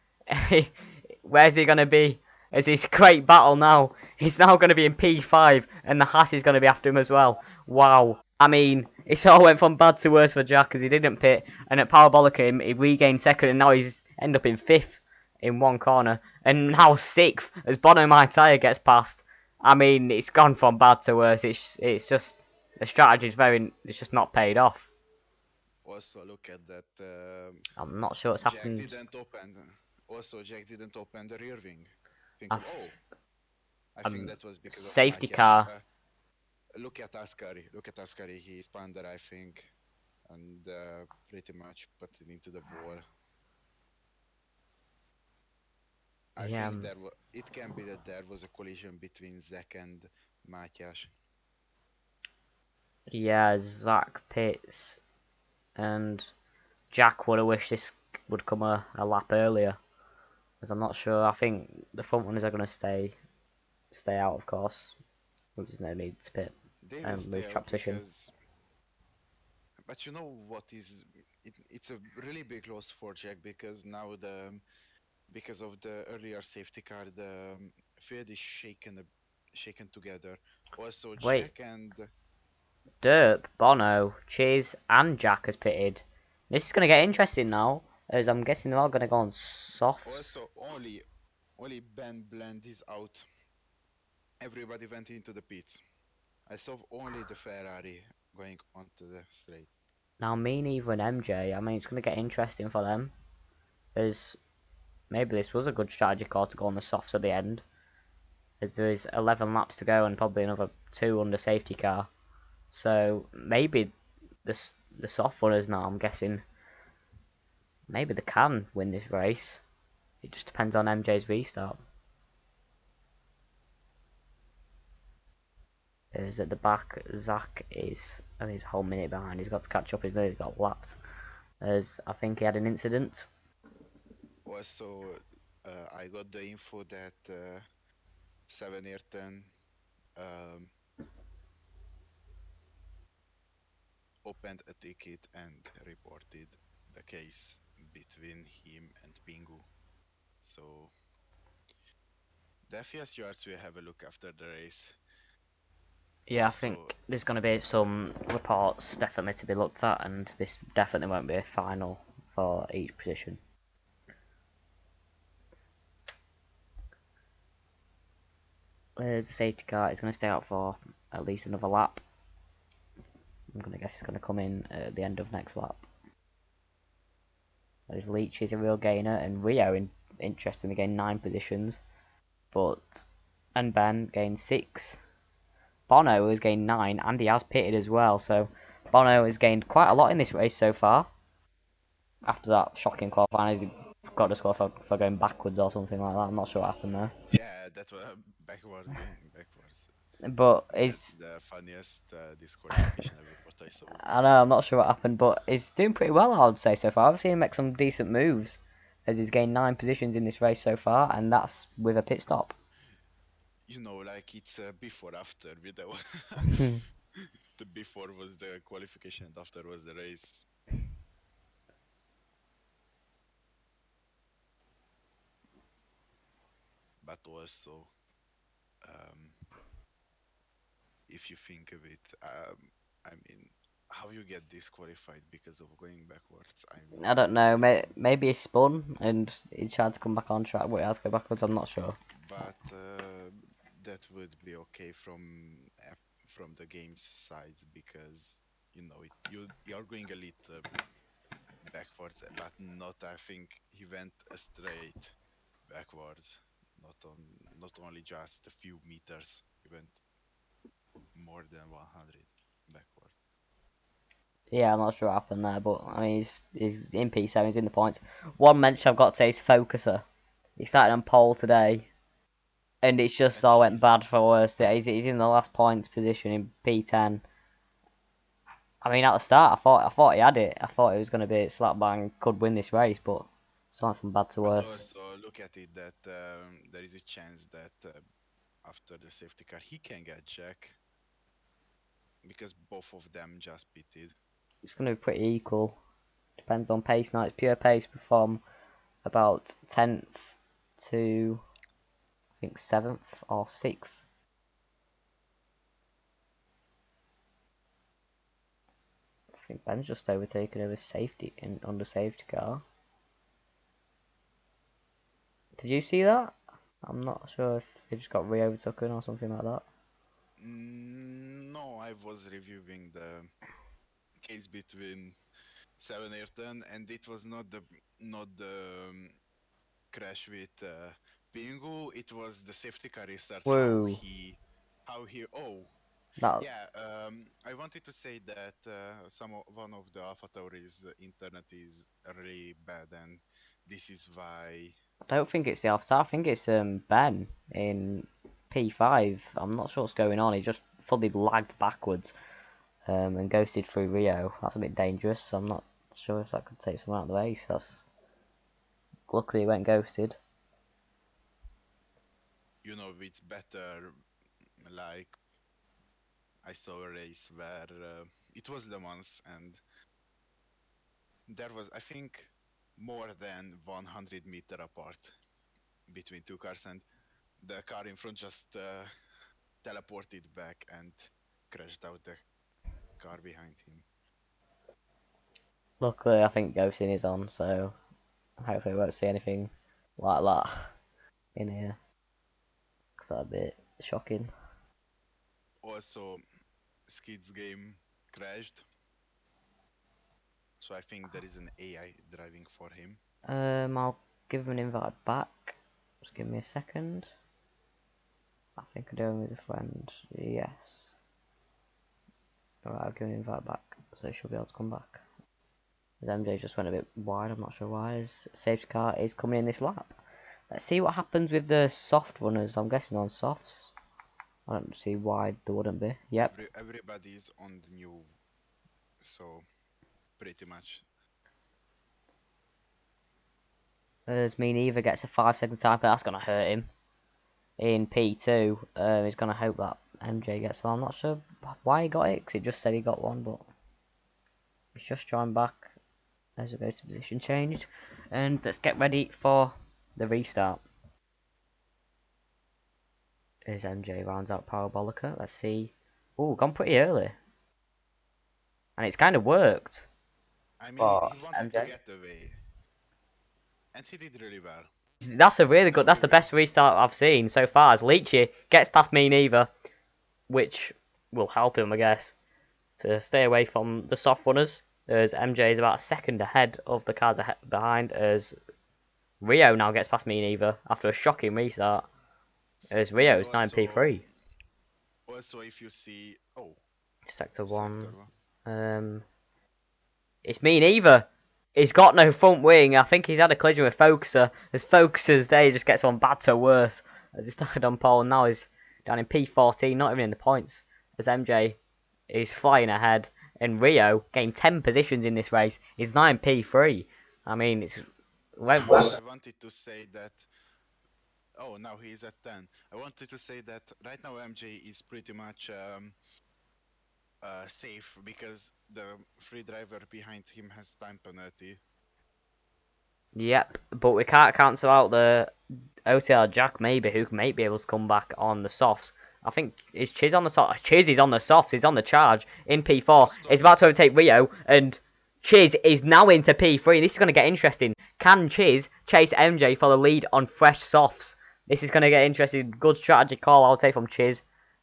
where's he going to be? As this great battle now. He's now going to be in P5, and the Haas is going to be after him as well. Wow. I mean, It all went from bad to worse for Jack because he didn't pit, and at Parabolic he regained second, and now he's end up in fifth in one corner, and now sixth as Bono My Tyre gets past. I mean, it's gone from bad to worse. It's just the strategy's it's just not paid off. Also, look at that. I'm not sure what's Jack happened. didn't open. Also, Jack didn't open the rear wing. Think of, I've, oh, I think that was because of Safety Matyas. car. Look at Ascari. Look at Ascari. He spun there, I think, and pretty much put it into the wall. I Yeah, think it can be that there was a collision between Zach and Matyas. yeah, Zach pits, and Jack would have wished this would come a lap earlier, as I'm not sure. I think the front runners are going to stay out, of course. There's no need to pit They will and stay lose out track position. but you know what is? It's a really big loss for Jack because now because of the earlier safety car, the field is shaken together. Also, Wait, Jack and Derp, Bono, Chiz, and Jack has pitted. This is going to get interesting now, as I'm guessing they're all going to go on softs. also only Ben Blend is out. Everybody went into the pits. I saw only the Ferrari going onto the straight. Now, me, Neva, and MJ, I mean, it's going to get interesting for them, as maybe this was a good strategy call to go on the softs at the end, as there is 11 laps to go and probably another 2 under safety car. So maybe the soft runners now, I'm guessing, maybe they can win this race. It just depends on MJ's restart. Is at the back, Zach is, and he's a whole minute behind. He's got to catch up. He's nearly got lapped. As I think he had an incident. Also, I got the info that 7 um, opened a ticket and reported the case between him and Pingu. So the FES yards will have a look after the race. Yeah, I Also, think there's going to be some reports definitely to be looked at, and this definitely won't be a final for each position. There's the safety car. It's going to stay out for at least another lap. I'm going to guess it's going to come in at the end of next lap. There's Leach is a real gainer, and Rio, interestingly, gained 9 positions. And Ben gained 6. Bono has gained 9, and he has pitted as well, so Bono has gained quite a lot in this race so far. After that shocking qualifying, he's got to score for going backwards or something like that. I'm not sure what happened there. yeah, that was backwards, going backwards. But That's is the funniest disqualification ever what I saw. I know, I'm not sure what happened, but he's doing pretty well, I would say, so far. I've seen him make some decent moves, as he's gained 9 positions in this race so far, and that's with a pit stop. You know, like it's before after video. The before was the qualification and after was the race. But also, um, if you think of it, I mean, how you get disqualified because of going backwards? I mean, I don't know, is maybe he spun and he tried to come back on track, but he has to go backwards, I'm not sure. but that would be okay from the game's side because you know you're going a little bit backwards, but not. I think he went straight backwards, not only just a few meters. He went more than 100 backward. Yeah, I'm not sure what happened there, but I mean, he's in P7, he's in the points. One mention I've got to say is Focuser. He started on pole today, and it's just And all went he's bad for worse. He's in the last points position in P10. I mean, at the start, I thought he had it. I thought he was going to be slap bang, could win this race, but it's gone from bad to but worse. also look at it that there is a chance that after the safety car he can get Jack because both of them just pitted. It's going to be pretty equal. Depends on pace now. It's pure pace from about 10th to, I think, 7th or 6th. I think Ben's just overtaken over safety in under safety car. Did you see that? I'm not sure if he just got re-overtaken or something like that. No, I was reviewing the case between 7 Ayrton, and it was not the crash with Pingu. It was the safety car restart. Whoa, How he oh that yeah. I wanted to say that one of the AlphaTauri's internet is really bad, and this is why. I don't think it's the Alpha. I think it's Ben in P5. I'm not sure what's going on. He just fully lagged backwards and ghosted through Rio. That's a bit dangerous. So I'm not sure if that could take someone out of the race. That's luckily he went ghosted. It's better. Like I saw a race where it was Le Mans, and there was, I think, more than 100 meter apart between two cars, and the car in front just teleported back and crashed out the car behind him. Luckily, I think ghosting is on, so hopefully we won't see anything like that in here. Cause that'd be shocking. Also, Skid's game crashed, so I think there is an AI driving for him. I'll give him an invite back. Just give me a second. I think I do him as a friend. Yes. Alright, I'll give him an invite back, so he should be able to come back. His MJ just went a bit wide, I'm not sure why. His safety car is coming in this lap. Let's see what happens with the soft runners. I'm guessing on softs. I don't see why there wouldn't be. Yep. Everybody's on the new, so pretty much. As me neither gets a 5-second time, but that's going to hurt him. In P2, he's going to hope that MJ gets one. I'm not sure why he got it, because it just said he got one, but he's just joined back as a goes to position changed. And let's get ready for the restart. As MJ rounds out Parabolica. Let's see. Oh, gone pretty early. And it's kind of worked. I mean, But he wanted to MJ. get away, and he did really well. That's a really good. Now That's he the best wins. restart I've seen so far. As Leachy gets past me neither, which will help him, I guess, to stay away from the soft runners. As MJ is about a second ahead of the cars behind. As Rio now gets past me neither after a shocking restart. As Rio But is 9p3. also, if you see, Sector sector 1. one. It's me neither. He's got no front wing. I think he's had a collision with Focuser. As Focuser's day just gets on bad to worse. As he started on pole and now he's down in P14, not even in the points. As MJ is flying ahead. And Rio, getting 10 positions in this race, is 9p3. I mean, it's went well. I wanted to say that. Oh, now he is at 10. I wanted to say that right now MJ is pretty much safe because the free driver behind him has time penalty. Yep, but we can't cancel out the OTR Jack maybe, who may be able to come back on the softs. I think is Chiz on the soft. Chiz is on the softs. He's on the charge in P4. He's about to overtake Rio, and Chiz is now into P3. This is going to get interesting. Can Chiz chase MJ for the lead on fresh softs? This is going to get interesting. Good strategy call, I'll take from Chiz,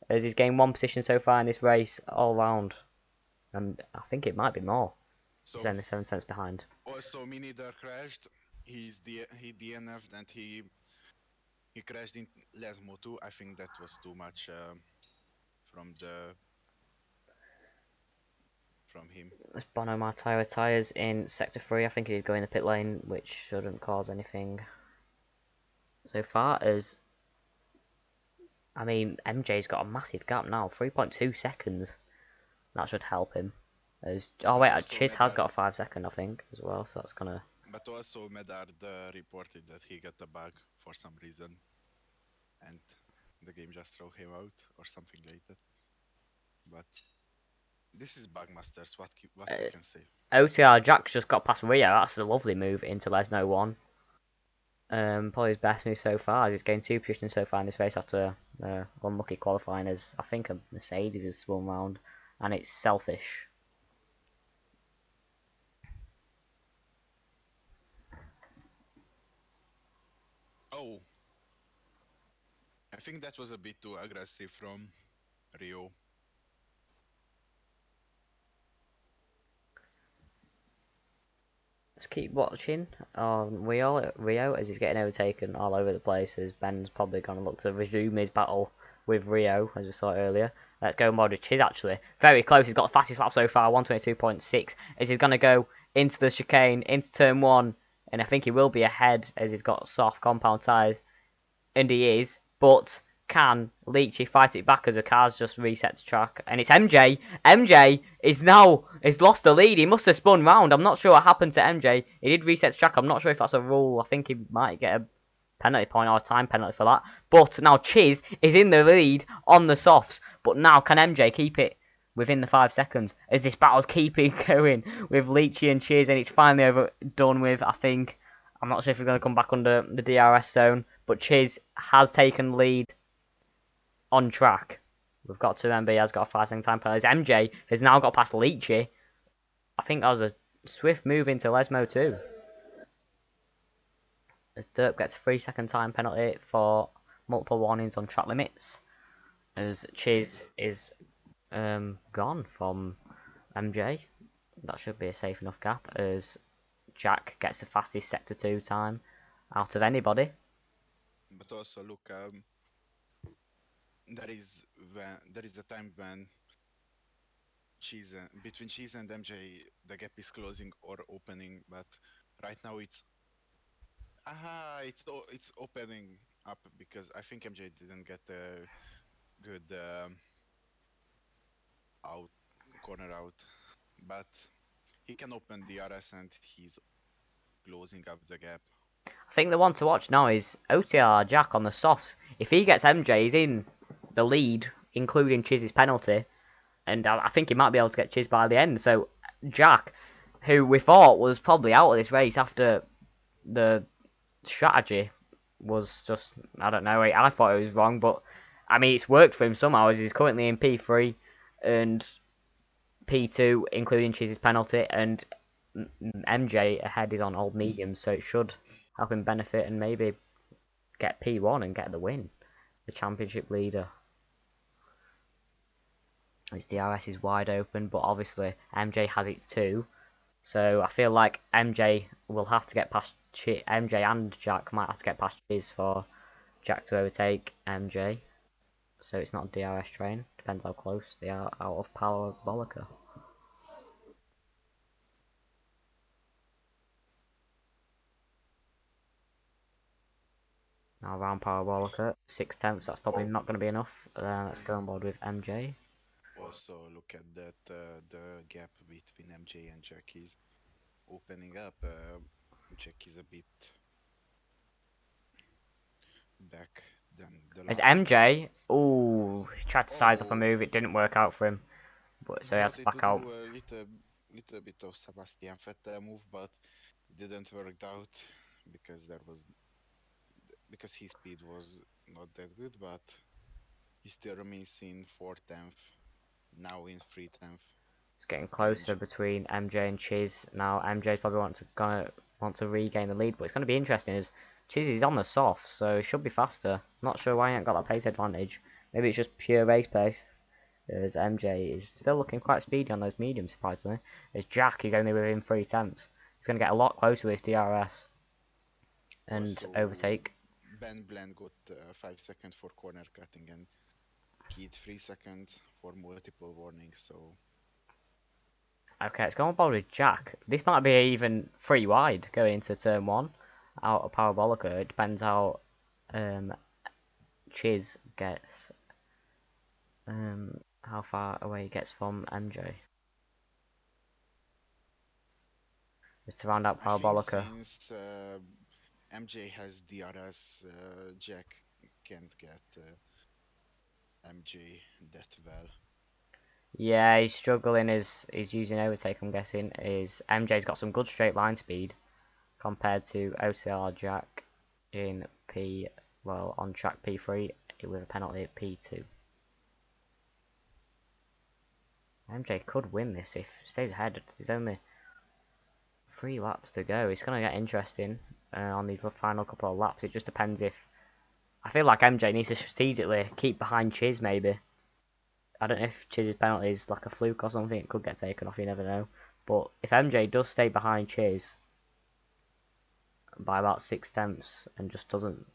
as he's gained one position so far in this race all round, and I think it might be more. So He's only 7 tenths behind. also Minider crashed. He DNF'd and he crashed in Lesmo too. I think that was too much from him. Bono Martira tyres in sector 3. I think he'd go in the pit lane, which shouldn't cause anything. So far as, I mean, MJ's got a massive gap now, 3.2 seconds. That should help him. As, oh wait, Chiz has got a 5 second, I think, as well, so that's gonna... But also Medard reported that he got a bug for some reason, and the game just threw him out or something like that. But this is Bugmasters. What you can say? OTR Jack's just got past Rio. That's a lovely move into Lesmo 1. Probably his best move so far. He's gained 2 positions so far in this race after unlucky qualifying, as I think a Mercedes has swung round, and it's selfish. I think that was a bit too aggressive from Rio. Let's keep watching on Rio as he's getting overtaken all over the place. As Ben's probably going to look to resume his battle with Rio, as we saw earlier. Let's go Modric. He's actually very close. He's got the fastest lap so far, 122.6. As he's going to go into the chicane, into turn one, and I think he will be ahead as he's got soft compound tyres. And he is, but can Leachy fight it back as the car's just reset to track? And it's MJ. MJ is now has lost the lead. He must have spun round. I'm not sure what happened to MJ. He did reset to track. I'm not sure if that's a rule. I think he might get a penalty point or a time penalty for that. But now Chiz is in the lead on the softs. But now can MJ keep it within the 5 seconds as this battle's keeping going with Leachy and Chiz, and it's finally over done with, I think. I'm not sure if we're going to come back under the DRS zone, but Chiz has taken lead on track. We've got to remember he has got a 5 second time penalty. MJ has now got past Leachy. I think that was a swift move into Lesmo too. As Derp gets a 3 second time penalty for multiple warnings on track limits. As Chiz is gone from MJ. That should be a safe enough gap as Jack gets the fastest Sector 2 time out of anybody. But also look, there is a time when between Cheese and MJ the gap is closing or opening, but right now it's opening up because I think MJ didn't get a good out corner out, but he can open the RS and he's closing up the gap. I think the one to watch now is OTR Jack on the softs. If he gets MJ, he's in the lead, including Chiz's penalty, and I think he might be able to get Chiz by the end. So Jack, who we thought was probably out of this race after the strategy was just, I don't know, I thought it was wrong, but I mean it's worked for him somehow as he's currently in P3 and P2, including Chiz's penalty, and MJ ahead is on old mediums, so it should help him benefit and maybe get P1 and get the win. The championship leader. His DRS is wide open, but obviously MJ has it too. So I feel like MJ will have to get past MJ and Jack might have to get past Chiz for Jack to overtake MJ. So it's not a DRS train. Depends how close they are out of Parabolica. Now around Parabolica, 6 tenths. That's probably not going to be enough. Let's go on board with MJ. Also look at that the gap between MJ and Jack is opening up. Jack is a bit back than the As last MJ, ooh, he tried to size up a Oh, move. It didn't work out for him, but he so he had to wanted to back out. do a little bit of Sebastian Vettel move, but it didn't work out because because his speed was not that good, but he still remains in 4th, now in 3rd It's getting closer range. between MJ and Chiz. Now MJ's probably gonna want to regain the lead, but it's gonna be interesting as Chiz is on the soft, so he should be faster. Not sure why he ain't got that pace advantage. Maybe it's just pure race pace. As MJ is still looking quite speedy on those mediums, surprisingly. As Jack is only within 3 tenths. He's gonna get a lot closer with his DRS and Also, overtake. Ben Bland got 5 seconds for corner cutting and Keith 3 seconds for multiple warnings, so Okay, let's go on board with Jack. This might be even 3 wide going into turn one out of Parabolica. It depends how um, Chiz gets, how far away he gets from MJ. Just to round out I think Parabolica. since MJ has DRS, Jack can't get MJ that well. Yeah, he's struggling as he's using overtake, I'm guessing. Is MJ's got some good straight line speed compared to OCR Jack in on track P3 with a penalty at P2. MJ could win this if he stays ahead. There's only 3 laps to go. It's going to get interesting on these final couple of laps. It just depends if I feel like MJ needs to strategically keep behind Chiz, maybe. I don't know if Chiz's penalty is like a fluke or something. It could get taken off, you never know. But if MJ does stay behind Chiz by about 6 tenths and just doesn't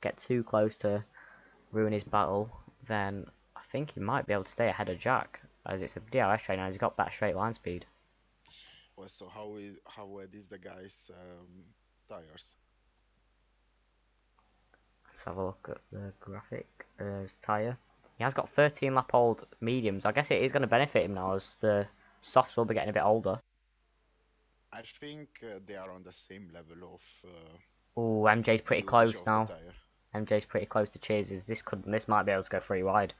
get too close to ruin his battle, then I think he might be able to stay ahead of Jack, as it's a DRS trainer and he's got better straight line speed. Well, so how wet is the guy's tires? Let's have a look at the graphic. His tyre. He has got 13 lap old mediums. I guess it is going to benefit him now as the softs will be getting a bit older. I think they are on the same level of Oh, MJ's pretty usage close of the now. tire. MJ's pretty close to Cheers. This might be able to go 3 wide.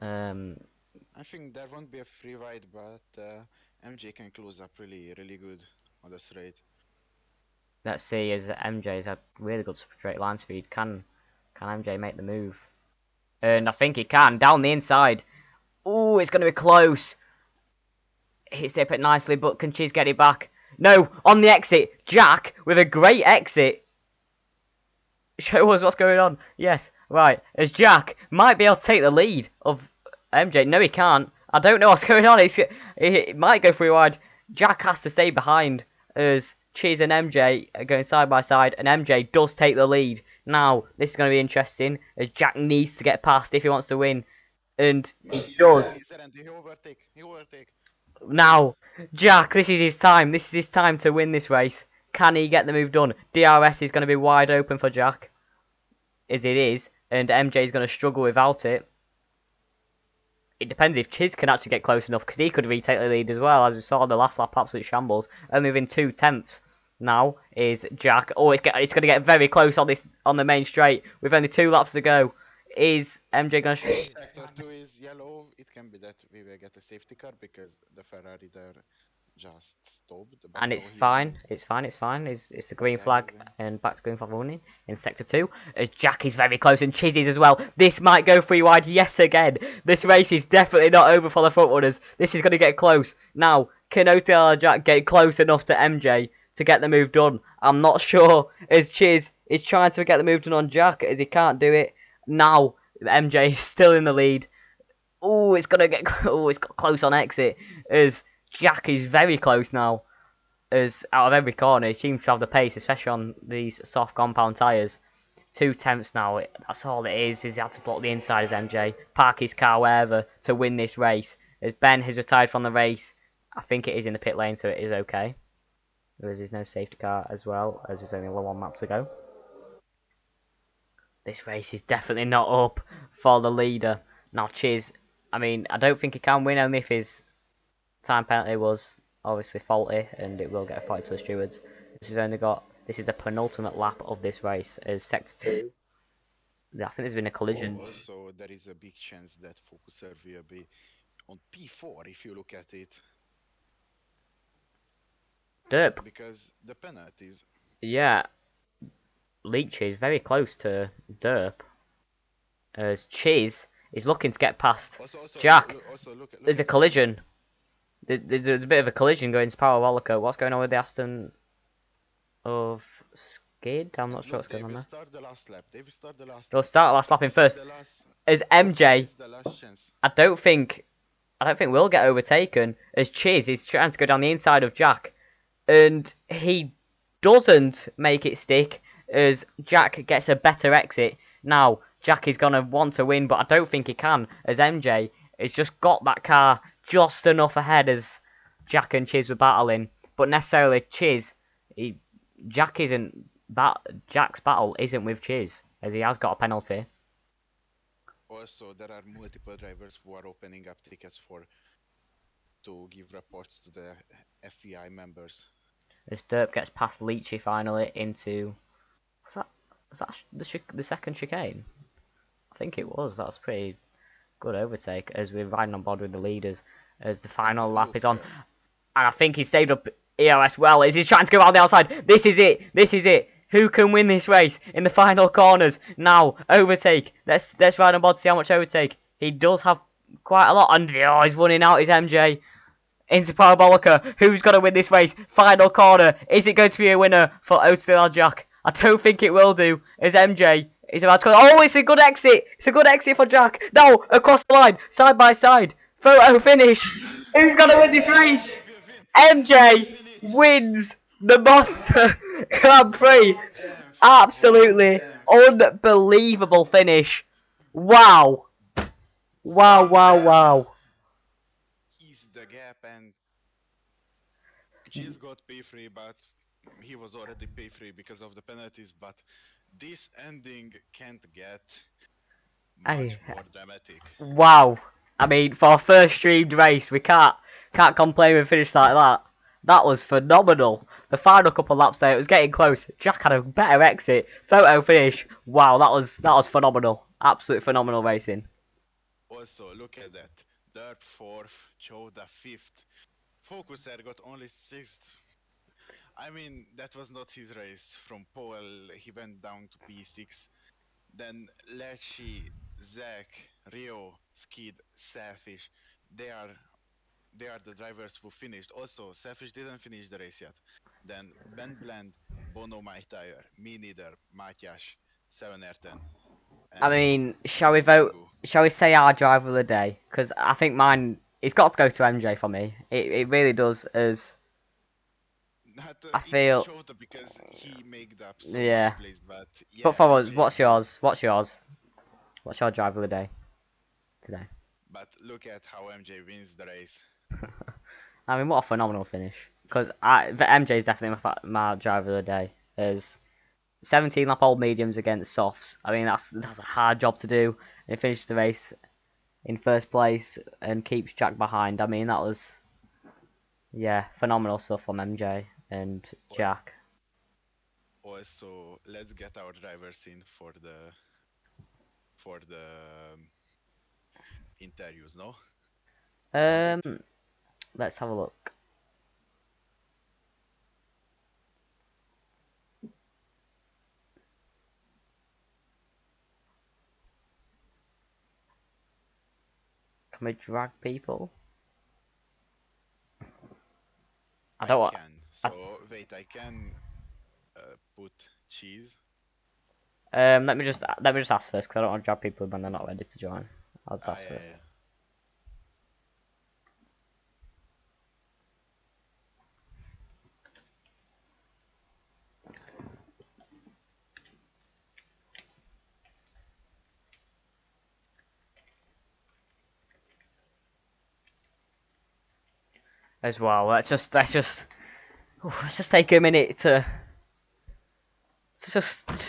I think there won't be a free wide, but MJ can close up really good on the straight. Let's see, as MJ's had really good straight line speed. Can MJ make the move? And Yes. I think he can. Down the inside. Oh, it's going to be close. Hits it nicely, but can Cheese get it back? No, on the exit. Jack with a great exit. Show us what's going on. Yes, right. As Jack might be able to take the lead of MJ. No, he can't. I don't know what's going on. It might go 3 wide. Jack has to stay behind as Cheese and MJ are going side by side, and MJ does take the lead. Now, this is going to be interesting as Jack needs to get past if he wants to win. And he does. He overtake. Now, Jack, this is his time. This is his time to win this race. Can he get the move done? DRS is going to be wide open for Jack, as it is, and MJ is going to struggle without it. It depends if Chiz can actually get close enough, because he could retake the lead as well, as we saw the last lap, absolute shambles. Only within 2 tenths now is Jack. Oh, it's going to get very close on the main straight with only 2 laps to go. Is MJ going to... Sector 2 is yellow. It can be that we will get a safety car because the Ferrari there just stopped. But And no, it's he's fine. moving. It's fine. It's fine. It's the green Yeah, flag moving. and back to green flag running in sector 2. As Jack is very close and Chizzy's as well. This might go 3 wide yet again. This race is definitely not over for the front runners. This is going to get close. Now, can OTL Jack get close enough to MJ to get the move done? I'm not sure. As Chiz is trying to get the move done on Jack, as he can't do it. Now, MJ is still in the lead. Oh, it's going to get... Oh, it's got close on exit. As Jack is very close now. As out of every corner, he seems to have the pace, especially on these soft compound tyres. 2 tenths now, that's all it is he had to block the inside as MJ, park his car wherever to win this race. As Ben has retired from the race, I think it is in the pit lane, so it is okay. There's no safety car as well, as there's only 1 map to go. This race is definitely not up for the leader. Now, Chiz, I mean, I don't think he can win, only if his time penalty was obviously faulty, and it will get a point to the stewards. This is the penultimate lap of this race, as sector 2. I think there's been a collision. Also, there is a big chance that Focuser will be on P4 if you look at it. Derp, Because the penalties. yeah, Leach is very close to Derp, as Chiz is looking to get past Jack. Look There's a collision. There's a bit of a collision going to Parabolica. What's going on with the Aston of Skid? I'm not sure what's going on there. Start the last lap. They will start the last They'll lap. start last lap in first. As MJ, The last chance. I don't think we'll get overtaken, as Chiz is trying to go down the inside of Jack, and he doesn't make it stick, as Jack gets a better exit. Now, Jack is going to want to win, but I don't think he can, as MJ has just got that car just enough ahead as Jack and Chiz were battling. But necessarily Chiz, Jack's battle isn't with Chiz, as he has got a penalty. Also, there are multiple drivers who are opening up tickets to give reports to the FEI members. As Derp gets past Leachy finally into... Was that the second chicane? I think it was. That was pretty good overtake as we're riding on board with the leaders as the final lap is on. And I think he's saved up EOS well as he's trying to go out the outside. This is it. This is it. Who can win this race in the final corners? Now, overtake. Let's ride on board to see how much overtake. He does have quite a lot. And he's running out his MJ. Into Parabolica. Who's going to win this race? Final corner. Is it going to be a winner for OTL Jack? I don't think it will do, as MJ He's about to. Oh, it's a good exit. It's a good exit for Jack. No, across the line, side by side. Photo finish. Who's gonna win this race? MJ will win. MJ will MJ win it. wins the Monza Grand Prix. One tenth. One Absolutely tenth. unbelievable finish. Wow. Wow, One wow, tenth. wow. He's the gap, and Cheese got pay free, but he was already pay free because of the penalties. But this ending can't get Hey, much more dramatic. wow. I mean, for a first streamed race, we can't complain with a finish like that. That was phenomenal. The final couple laps there, it was getting close. Jack had a better exit. Photo finish. Wow, that was phenomenal. Absolutely phenomenal racing. Also, look at that. Dirt fourth, Choda fifth. Focuser got only sixth. I mean, that was not his race. From pole, he went down to P6. Then Lecce, Zach, Rio, Skid, Selfish. They are they are the drivers who finished. Also, Selfish didn't finish the race yet. Then Ben Bland, Bono My Tire, me neither, Matyas, 7R10, I and mean, shall we vote? Bengu. Shall we say our driver of the day? Because I think mine. It's got to go to MJ for me. It really does. As Not, I it's feel. Chota because he made up so Yeah. much plays, but But yeah, for us, MJ what's won. yours? What's yours? What's your driver of the day today? But look at how MJ wins the race. I mean, what a phenomenal finish. Because the MJ is definitely my driver of the day. As 17 lap old mediums against softs. I mean, that's a hard job to do. And he finished the race in first place and keeps Jack behind. I mean, that was yeah phenomenal stuff from MJ and Al- Jack. Also, let's get our drivers in for the interviews, no? You want it? Um, let's have a look. Can we drag people? I I don't want. can. I, So wait, I can put cheese. let me just ask first because I don't want to drag people when they're not ready to join. I'll just Ah, ask yeah, first. yeah. As well, let's just take a minute to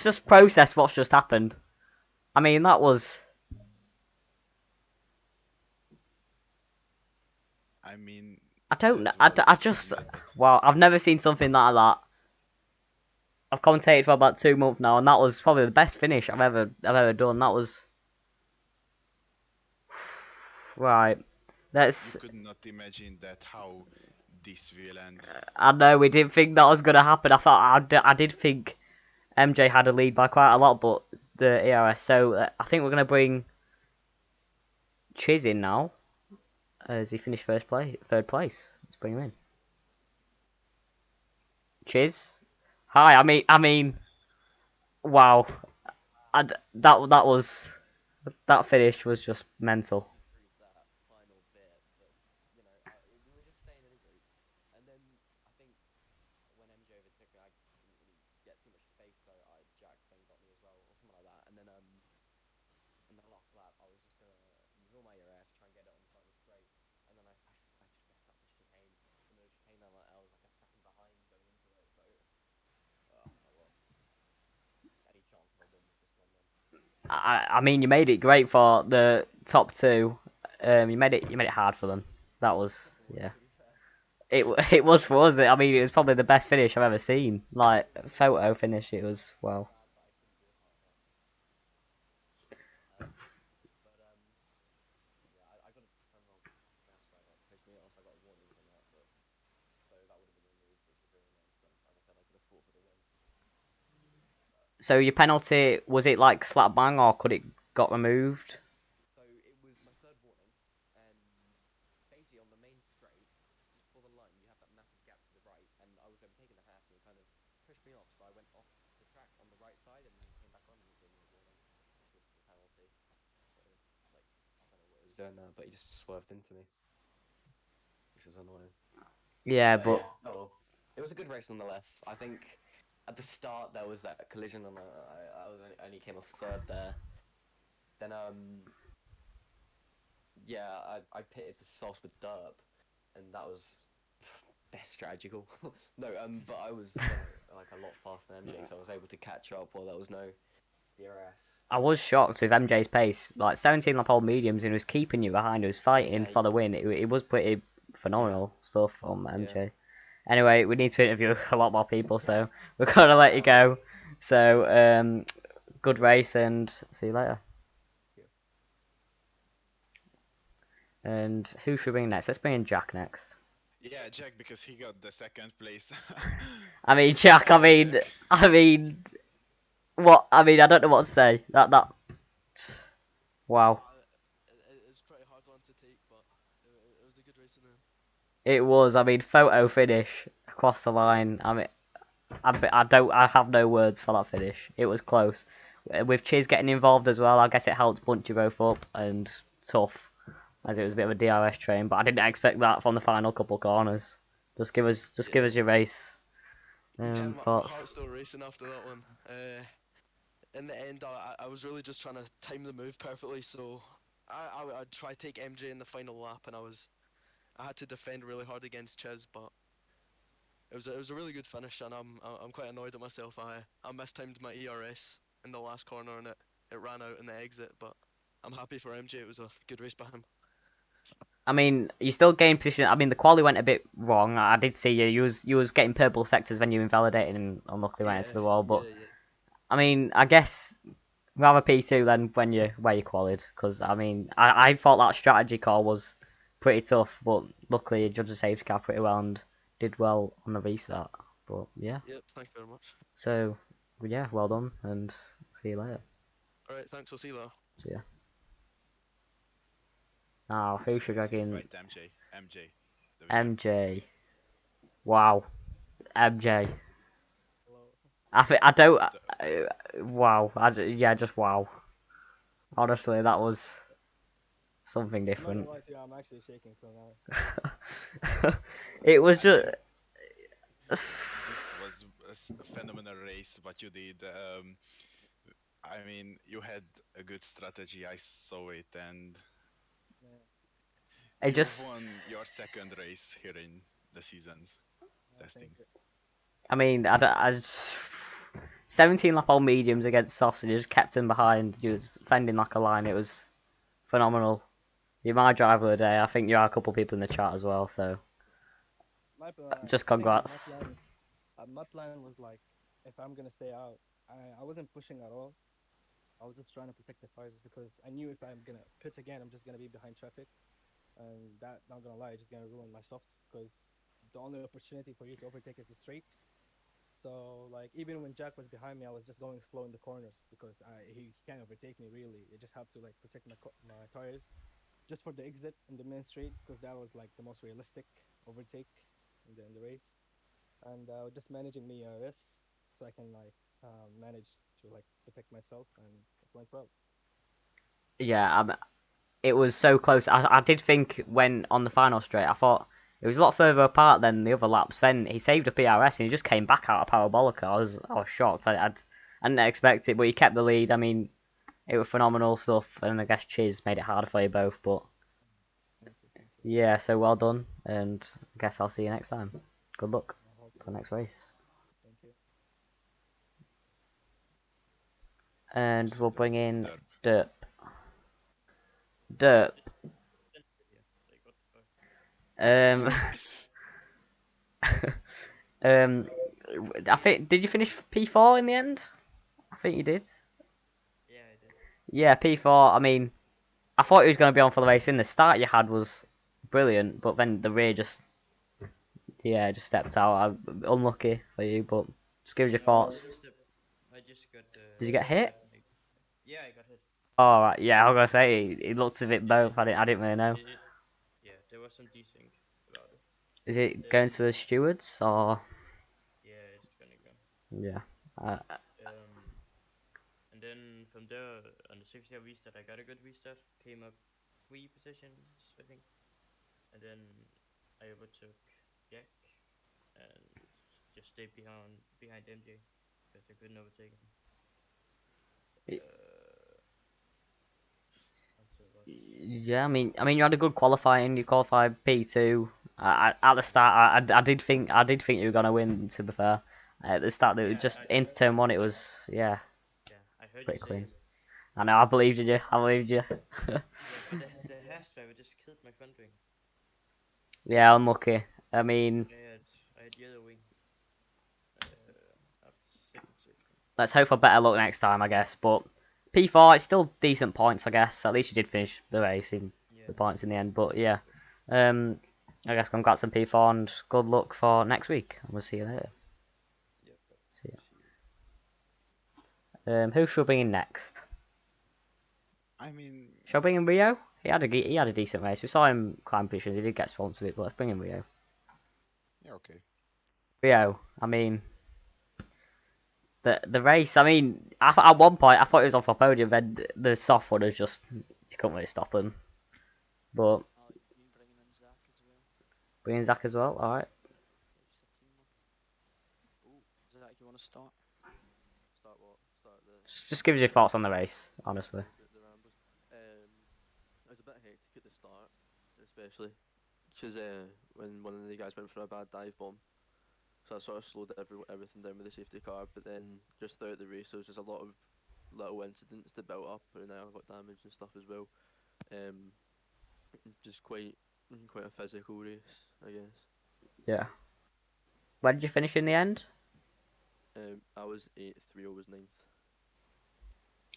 just process what's just happened. I mean, that was. I mean, I don't know. that was I just. mad. Wow, I've never seen something like that. I've commentated for about 2 months now, and that was probably the best finish I've ever done. That was right. We Let's. could not imagine that how this will end. I know we didn't think that was gonna happen. I did think MJ had a lead by quite a lot, but the ERS. So I think we're gonna bring Chiz in now as he finished third place. Let's bring him in. Chiz. Hi. I mean, wow. That finish was just mental. I mean, you made it great for the top two. You made it hard for them. That was yeah. It was for us. I mean, it was probably the best finish I've ever seen. Like photo finish, it was well. So your penalty was it like slap bang or could it got removed? doing that, but he just swerved into me, which was annoying. Yeah, But but yeah, oh well. It was a good race nonetheless. I think at the start there was that collision, and only came off third there. Then yeah, I pitted for softs with derp, and that was best strategical. No, but I was like a lot faster than MJ, so I was able to catch up while there was no DRS. I was shocked with MJ's pace. Like 17 lap old mediums, and he was keeping you behind. He was fighting Yeah, for the win. It was pretty yeah, phenomenal stuff from yeah. MJ. Anyway, we need to interview a lot more people, so we're gonna let you go. So, good race, and see you later. Yeah. And who should we bring next? Let's bring in Jack next. Yeah, Jack, because he got the second place. I mean, Jack. Come on, Jack. What? I mean, I don't know what to say. That. Wow. It's pretty hard one to take, but it was a good race in the end. It was. I mean, photo finish across the line. I mean, I don't. I have no words for that finish. It was close. With Chiz getting involved as well, I guess it helped bunch you both up and tough, as it was a bit of a DRS train. But I didn't expect that from the final couple corners. Give Yeah, us your race yeah. My thoughts. heart's still racing after that one. In the end, I was really just trying to time the move perfectly, so I'd try take MJ in the final lap, and I had to defend really hard against Chiz, but it was a really good finish, and I'm quite annoyed at myself. I mistimed my ERS in the last corner, and it ran out in the exit, but I'm happy for MJ. It was a good race by him. I mean, you still gained position. I mean, the quali went a bit wrong. I did see you. You was getting purple sectors when you invalidated and unluckily ran into Yeah, the wall. But yeah, yeah. I mean, I guess rather P2 than when you where you qualied, because I mean, I thought that strategy call was pretty tough, but luckily you judged the safety car pretty well and did well on the restart. But yeah, Yep. Thank you very much. so yeah, well done, and see you later. All right. Thanks. I'll see you later. See ya. Now, who So should I let's get in? invite MJ. MJ, the winner. MJ. Wow, MJ. Hello. I don't. The, Wow. Yeah, just wow. Honestly, that was something I'm not different. gonna lie to you, I'm actually shaking till now. It was I just. mean, this was a phenomenal race. What you did. I mean, you had a good strategy. I saw it, and Yeah, It you just. won your second race here in the season's thank testing. you. I mean, I just. 17 lap old mediums against softs, and you just kept him behind. You was fending like a line. It was phenomenal. You're my driver of the day. I think you are a couple people in the chat as well, so just The thing is, congrats. my plan was like, if I'm gonna stay out, I wasn't pushing at all. I was just trying to protect the tires because I knew if I'm gonna pit again, I'm just gonna be behind traffic, and that, not gonna lie, just gonna ruin my softs because the only opportunity for you to overtake is the straights. So like even when Jack was behind me, I was just going slow in the corners because he can't overtake me really. I just have to like protect my tires just for the exit in the main straight because that was like the most realistic overtake in the race. And just managing me RS so I can like manage to like protect myself, and it went well. Yeah, it was so close. I did think when on the final straight, I thought it was a lot further apart than the other laps. Then he saved a PRS and he just came back out of parabolic. I was shocked. I didn't expect it, but he kept the lead. I mean, it was phenomenal stuff, and I guess Chiz made it harder for you both. But Thank you, thank you. yeah, so well done, and I guess I'll see you next time. Good luck I hope for so. the next race, Thank you. and So we'll bring in Derp. Derp. Derp. Yeah. Like what the fuck? Um, um, I think did you finish P4 in the end? I think you did. Yeah, I did. Yeah, P4. I mean, I thought he was going to be on for the race. In the start you had was brilliant, but then the rear just stepped out. Unlucky for you, but just give us your No, thoughts. I just got Did you get hit? like, yeah, I got hit. Oh, right, yeah, I was gonna say it looks a bit both. I didn't really know. Yeah, there was some desync about it. Is it going Then to the stewards or yeah, it's gonna go. yeah? Uh, Um, and then from there on the 60 restart, I got a good restart. Came up 3 positions, I think, and then I overtook Jack and just stayed behind MJ because I couldn't overtake him. Y- Until what? Yeah, I mean, you had a good qualifying. You qualified P2. At the start, I did think you were gonna win. To be fair, at the start, it was Yeah, just I into heard turn you. one. It was Yeah, I heard you pretty say clean. it. I know. I believed in you. I believed you. Yeah, but the hash driver just killed my front wing. Yeah, unlucky. I mean, I had yellow wing after second section. let's hope for better luck next time, I guess. But P4, it's still decent points, I guess. At least you did finish the race in Yeah, the points in the end. But finished yeah, second. I guess congrats on P4 and good luck for next week. And we'll see you later. Yep. See See you. ya. Who should we bring in next? I mean, Shall I bring in Rio? He had a decent race. We saw him climb positions. He did get swamped a bit, but let's bring in Rio. yeah, okay. Rio, I mean, the race. I mean, at one point I thought he was off for podium. Then the soft one was just you couldn't really stop him. But Oh, you mean bringing in Zach as well? bringing Zach as well. All right. Yeah, just a team one. Oh, Zach, you want to start? Start what? Start the Just give us your thoughts on the race, honestly. the Rambos. It was a bit hectic at the start, especially because when one of the guys went for a bad dive bomb, so I sort of slowed everything down with the safety car. But then just throughout the race, there was just a lot of little incidents that built up, and I got damaged and stuff as well. Um, just quite a physical race, I guess. Yeah. Where did you finish in the end? I was eighth, Rio was ninth.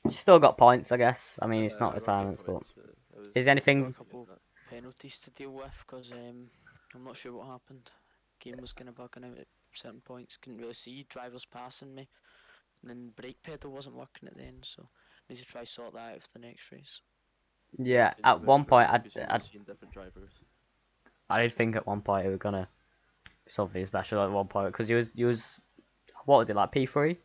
You still got points, I guess. I mean, it's not I got good retirements, but points. is I got a anything? couple penalties to deal with because I'm not sure what happened. Game was kind of bugging out at certain points. Couldn't really see drivers passing me, and then brake pedal wasn't working at the end. So need to try sort that out for the next race. Yeah. Can you At vouch one for me point, because you were seeing different drivers? I did think at one point it was gonna be something special at one point because you was what was it like P3?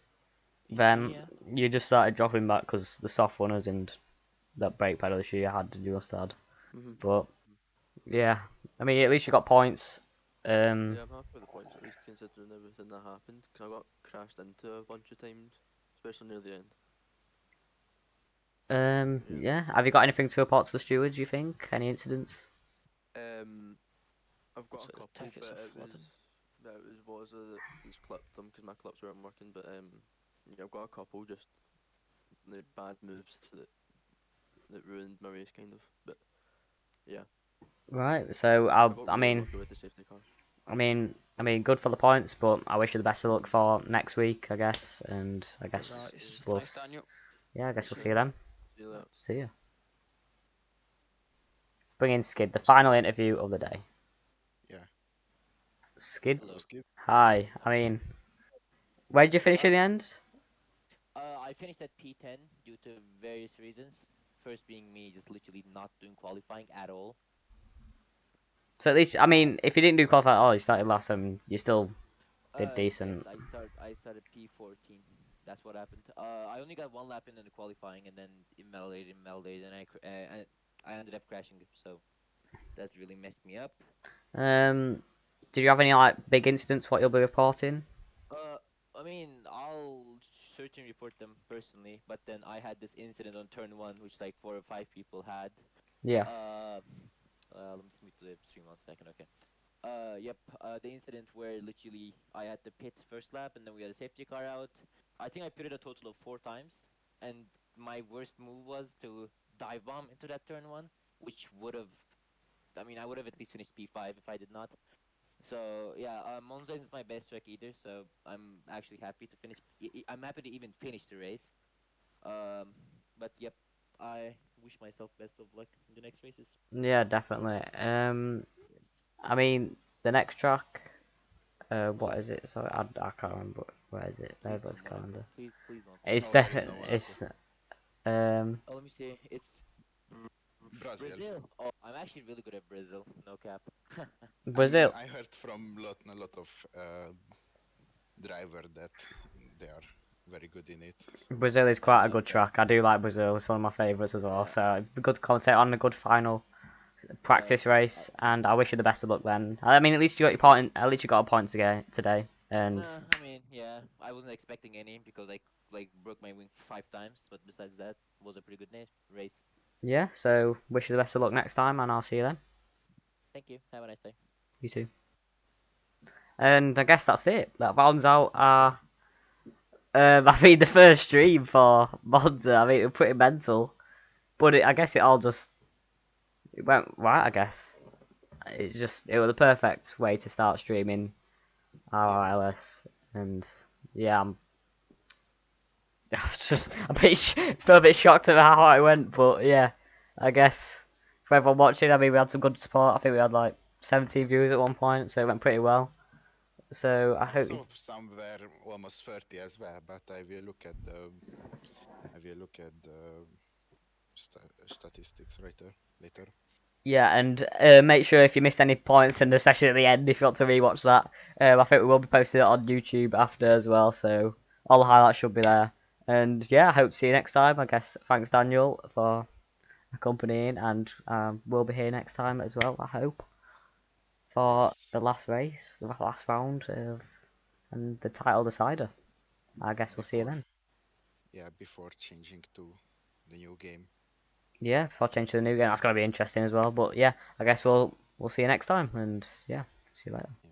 P3, Then yeah. you just started dropping back because the soft runners and that brake pedal issue you just had. Mhm. But yeah, I mean at least you got points. Yeah, I'm happy with the points at least considering everything that happened because I got crashed into a bunch of times, especially near the end. Yeah. Yeah. Have you got anything to report to the stewards? You think any incidents? I've got So a the couple, tickets but are it was flooding. that it was Waza that's clipped them because my clips weren't working. But yeah, I've got a couple just the bad moves that ruined my race kind of. But yeah, Right. So I I'll. got I really mean. lucky with the safety car. Good for the points, but I wish you the best of luck for next week, I guess. And I Yes, guess we'll. thanks, Daniel. Yeah, I guess we'll Cheers, see you mate. then. See you later. See you. Bring in Skid, the final interview of the day. Yeah. Skid, Hello, Skid. hi. I mean, where did you finish in the end? I finished at P10 due to various reasons. First being me just literally not doing qualifying at all. So at least, I mean, if you didn't do qualify at all, you started last time, you still did Yes, decent. I started P14. That's what happened. I only got one lap in the qualifying and then invalidated, and I ended up crashing. So that's really messed me up. Um, did you have any like big incidents? What you'll be reporting? Uh, I mean, I'll certainly report them personally, but then I had this incident on turn one, which like 4 or 5 people had. Yeah. Uh, let me move to the stream 1 second. Okay. Yep. The incident where literally I had to pit first lap, and then we had a safety car out. I think I pitted a total of 4 times, and my worst move was to dive bomb into that turn one, which would have. I mean, I would have at least finished P5 if I did not. So yeah, Monza is my best track either. So I'm actually happy to finish. I'm happy to even finish the race. But yep, I wish myself best of luck in the next races. Yeah, definitely. Yes. I mean, the next track. Oh, What is it? Sorry, I can't remember. Where is it? please Everyone's not Monaco. calendar. Please not It's Monaco. No, the. there is no Monaco. It's um. Oh, let me see. It's Brazil. Brazil. Oh, I'm actually really good at Brazil. No cap. I mean, Brazil. I heard from a lot of driver that they are. very good in it. So Brazil is quite a good Okay. track. I do like Brazil. It's one of my favourites as well. Yeah. So it'd be good to commentate on a good final practice I, race, and I wish you the best of luck then. I mean, at least you got your point. At least you got a point today, and I mean, yeah, I wasn't expecting any because I like broke my wing 5 times, but besides that, it was a pretty good race. yeah. So wish you the best of luck next time, and I'll see you then. Thank you. Have a nice day. You too. And I guess that's it. That rounds out our. I mean, the first stream for Monza. I mean, it was pretty mental, but I guess it all just it went right. I guess it was the perfect way to start streaming yes, RRLS, and yeah, I was just a bit still a bit shocked at how it went, but yeah, I guess for everyone watching, I mean, we had some good support. I think we had like 17 viewers at one point, so it went pretty well. So I I hope. saw somewhere almost 30 as well, but I will look at the statistics later. Yeah, and make sure if you missed any points, and especially at the end, if you want to rewatch that, I think we will be posting it on YouTube after as well, so all the highlights should be there. And yeah, I hope to see you next time. I guess thanks Daniel for accompanying, and we'll be here next time as well. I hope for Yes, the last race, the last round, and the title decider. I guess we'll see you before then. before changing to the new game. Yeah, before I change to the new game, that's gonna be interesting as well. But yeah, I guess we'll see you next time, and yeah, see you later. Yeah.